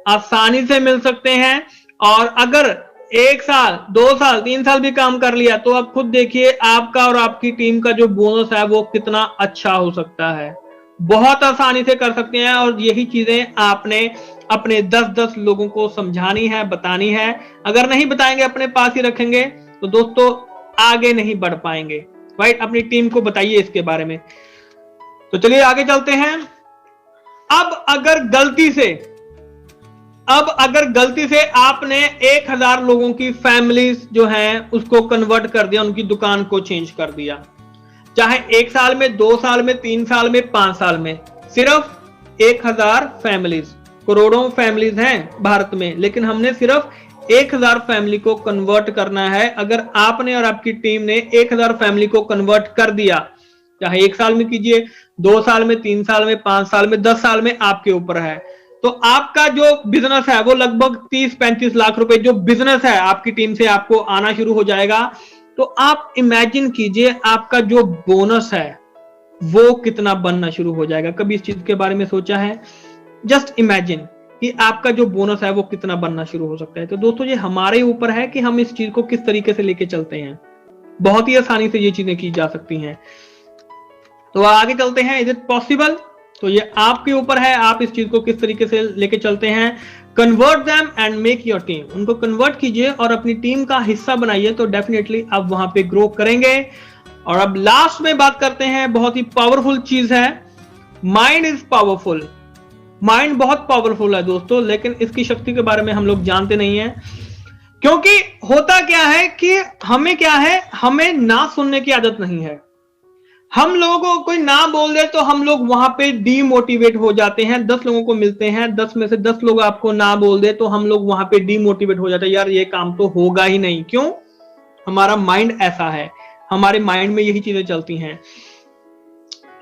आसानी से मिल सकते हैं। और अगर 1 साल 2 साल 3 साल भी काम कर लिया तो आप खुद देखिए आपका और आपकी टीम का जो बोनस है वो कितना अच्छा हो सकता है। बहुत आसानी से कर सकते हैं। और यही चीजें आपने अपने 10-10 लोगों को समझानी है, बतानी है। अगर नहीं बताएंगे, अपने पास ही रखेंगे, तो दोस्तों आगे नहीं बढ़ पाएंगे। राइट, अपनी टीम को बताइए इसके बारे में। तो चलिए आगे चलते हैं। अब अगर गलती से आपने 1,000 लोगों की फैमिलीज जो हैं उसको कन्वर्ट कर दिया, उनकी दुकान को चेंज कर दिया, चाहे 1 साल में, 2 साल में, 3 साल में, 5 साल में। सिर्फ 1000 फैमिलीज, करोड़ों फैमिलीज हैं भारत में, लेकिन हमने सिर्फ 1000 फैमिली को कन्वर्ट करना है। अगर आपने और आपकी टीम ने 1000 फैमिली को कन्वर्ट कर दिया, चाहे 1 साल में कीजिए, 2 साल में, 3 साल में, 5 साल में, 10 साल में, आपके ऊपर है। तो आपका जो बिजनेस है वो लगभग 30-35 लाख रुपए जो बिजनेस है आपकी टीम से आपको आना शुरू हो जाएगा। तो आप इमेजिन कीजिए आपका जो बोनस है वो कितना बनना शुरू हो जाएगा। कभी इस चीज के बारे में सोचा है? जस्ट इमेजिन कि आपका जो बोनस है वो कितना बनना शुरू हो सकता है। तो दोस्तों ये हमारे ऊपर है कि हम इस चीज को किस तरीके से लेके चलते हैं। बहुत ही आसानी से ये चीजें की जा सकती हैं। तो आगे चलते हैं। Is it possible? तो ये आपके ऊपर है, आप इस चीज को किस तरीके से लेके चलते हैं। Convert them and make your team. उनको कन्वर्ट कीजिए और अपनी टीम का हिस्सा बनाइए, तो डेफिनेटली आप वहां पे ग्रो करेंगे। और अब लास्ट में बात करते हैं, बहुत ही पावरफुल चीज है, माइंड इज पावरफुल। माइंड बहुत पावरफुल है दोस्तों, लेकिन इसकी शक्ति के बारे में हम लोग जानते नहीं है। क्योंकि होता क्या है कि हमें क्या है, हमें ना सुनने की आदत नहीं है। हम लोगों को कोई ना बोल दे तो हम लोग वहां पे डीमोटिवेट हो जाते हैं। 10 लोगों को मिलते हैं, 10 में से 10 लोग आपको ना बोल दे तो हम लोग वहां पे डीमोटिवेट हो जाते हैं, यार ये काम तो होगा ही नहीं। क्यों? हमारा माइंड ऐसा है, हमारे माइंड में यही चीजें चलती हैं।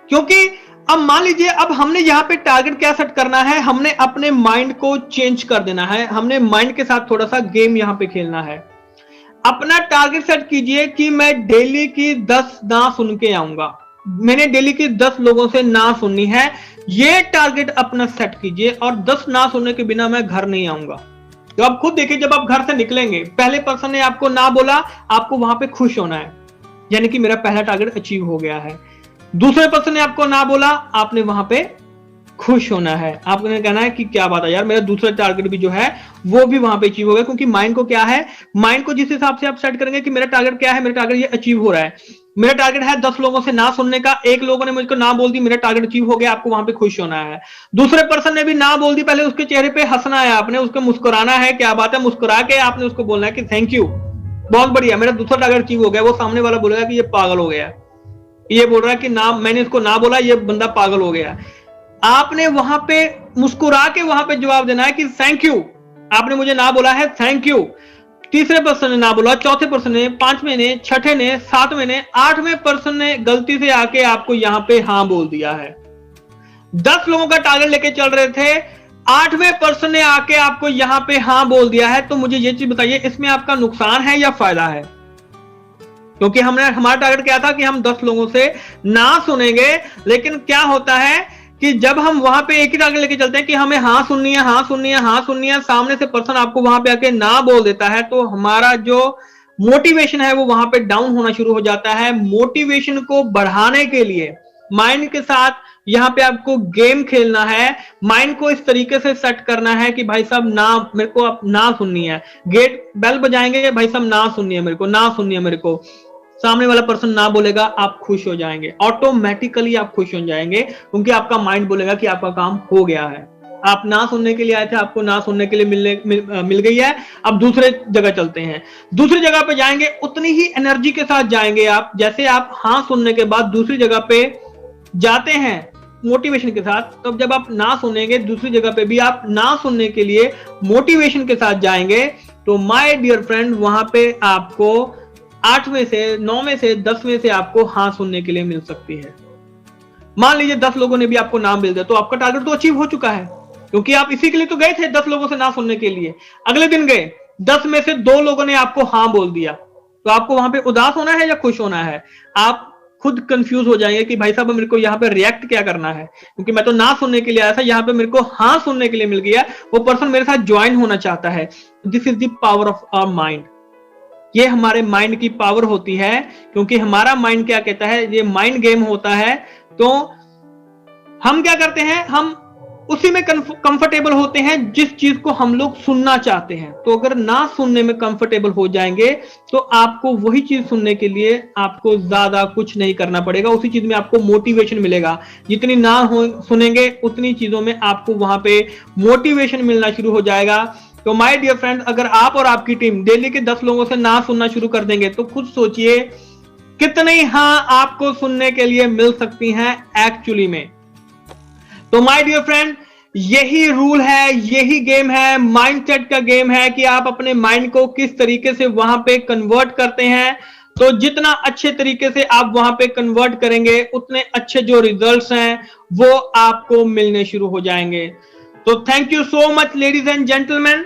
क्योंकि अब मान लीजिए, अब हमने यहाँ पे टारगेट क्या सेट करना है, हमने अपने माइंड को चेंज कर देना है। हमने माइंड के साथ थोड़ा सा गेम यहाँ पे खेलना है। अपना टारगेट सेट कीजिए कि मैं डेली की 10 ना सुन के आऊंगा, मैंने डेली की 10 लोगों से ना सुननी है। ये टारगेट अपना सेट कीजिए और 10 ना सुनने के बिना मैं घर नहीं आऊंगा। तो आप खुद देखिए, जब आप घर से निकलेंगे, पहले पर्सन ने आपको ना बोला, आपको वहां पे खुश होना है, यानी कि मेरा पहला टारगेट अचीव हो गया है। दूसरे पर्सन ने आपको ना बोला, आपने वहां पे खुश होना है। आपने कहना है कि क्या बात है यार, मेरा दूसरा टारगेट भी जो है वो भी वहां पे अचीव हो गया। क्योंकि माइंड को क्या है, माइंड को जिस हिसाब से आप सेट करेंगे कि मेरा टारगेट क्या है, मेरा टारगेट ये अचीव हो रहा है। मेरा टारगेट है 10 लोगों से ना सुनने का, 1 लोगों ने मुझको ना बोल दी, मेरा टारगेट अचीव हो गया, आपको वहां पे खुश होना है। दूसरे पर्सन ने भी ना बोल दी, पहले उसके चेहरे पे हंसना है, आपने उसको मुस्कुराना है, क्या बात है, मुस्कुरा के आपने उसको बोलना है कि थैंक यू, बहुत बढ़िया, मेरा दूसरा टारगेट अचीव हो गया। वो सामने वाला बोलेगा कि ये पागल हो गया, ये बोल रहा है कि ना, मैंने इसको ना बोला, ये बंदा पागल हो गया। आपने वहां पे मुस्कुरा के वहां पे जवाब देना है कि थैंक यू, आपने मुझे ना बोला है, थैंक यू। तीसरे पर्सन ने ना बोला, चौथे पर्सन ने, 5वें ने, 6ठे ने, 7वें ने, 8वें पर्सन ने गलती से आके आपको यहां पे हां बोल दिया है। 10 लोगों का टारगेट लेके चल रहे थे, 8वें पर्सन ने आके आपको यहां पे हां बोल दिया है। तो मुझे ये चीज बताइए, इसमें आपका नुकसान है या फायदा है? क्योंकि हमारा टारगेट क्या था कि हम 10 लोगों से ना सुनेंगे, लेकिन क्या होता है कि जब हम वहां पे एक ही टारगेट लेके चलते हैं कि हमें हाँ सुननी है, हाँ सुननी है, हाँ सुननी है, सामने से पर्सन आपको वहां पे आके ना बोल देता है, तो हमारा जो मोटिवेशन है वो वहां पे डाउन होना शुरू हो जाता है। मोटिवेशन को बढ़ाने के लिए माइंड के साथ यहाँ पे आपको गेम खेलना है। माइंड को इस तरीके से सेट करना है कि भाई साहब ना, मेरे को अब ना सुननी है। गेट बेल बजाएंगे, भाई साहब ना सुननी है मेरे को, ना सुननी है मेरे को। सामने वाला पर्सन ना बोलेगा, आप खुश हो जाएंगे, ऑटोमेटिकली आप खुश हो जाएंगे, क्योंकि आपका माइंड बोलेगा कि आपका काम हो गया है। आप ना सुनने के लिए आए थे, आपको ना सुनने के लिए मिल गई है। अब दूसरे जगह चलते हैं। दूसरी जगह पे जाएंगे, उतनी ही एनर्जी के साथ जाएंगे आप, जैसे आप हाँ सुनने के बाद दूसरी जगह पे जाते हैं मोटिवेशन के साथ। तो जब आप ना सुनेंगे, दूसरी जगह पे भी आप ना सुनने के लिए मोटिवेशन के साथ जाएंगे, तो माय डियर फ्रेंड, वहां पे आपको 8वें से, 9वें से, 10वें से आपको हाँ सुनने के लिए मिल सकती है। मान लीजिए 10 लोगों ने भी आपको नाम मिल दिया, तो आपका टारगेट तो अचीव हो चुका है, क्योंकि आप इसी के लिए तो गए थे 10 लोगों से ना सुनने के लिए। अगले दिन गए, 10 में से 2 लोगों ने आपको हाँ बोल दिया, तो आपको वहां पे उदास होना है या खुश होना है? आप खुद कंफ्यूज हो जाएंगे कि भाई साहब मेरे को यहाँ पे रिएक्ट क्या करना है, क्योंकि मैं तो ना सुनने के लिए आया था, यहाँ पे मेरे को हाँ सुनने के लिए मिल गया। वो पर्सन मेरे साथ ज्वाइन होना चाहता है। This is the power of our mind. ये हमारे माइंड की पावर होती है, क्योंकि हमारा माइंड क्या कहता है, ये माइंड गेम होता है। तो हम क्या करते हैं, हम उसी में कंफर्टेबल होते हैं जिस चीज को हम लोग सुनना चाहते हैं। तो अगर ना सुनने में कंफर्टेबल हो जाएंगे, तो आपको वही चीज सुनने के लिए आपको ज्यादा कुछ नहीं करना पड़ेगा, उसी चीज में आपको मोटिवेशन मिलेगा। जितनी ना सुनेंगे, उतनी चीजों में आपको वहां पे मोटिवेशन मिलना शुरू हो जाएगा। तो माय डियर फ्रेंड, अगर आप और आपकी टीम डेली के 10 लोगों से ना सुनना शुरू कर देंगे, तो खुद सोचिए कितनी हाँ आपको सुनने के लिए मिल सकती हैं एक्चुअली में। तो माय डियर फ्रेंड, यही रूल है, यही गेम है, माइंडसेट का गेम है कि आप अपने माइंड को किस तरीके से वहां पे कन्वर्ट करते हैं। तो जितना अच्छे तरीके से आप वहां पे कन्वर्ट करेंगे, उतने अच्छे जो रिजल्ट्स हैं वो आपको मिलने शुरू हो जाएंगे। तो thank you so much ladies and gentleman.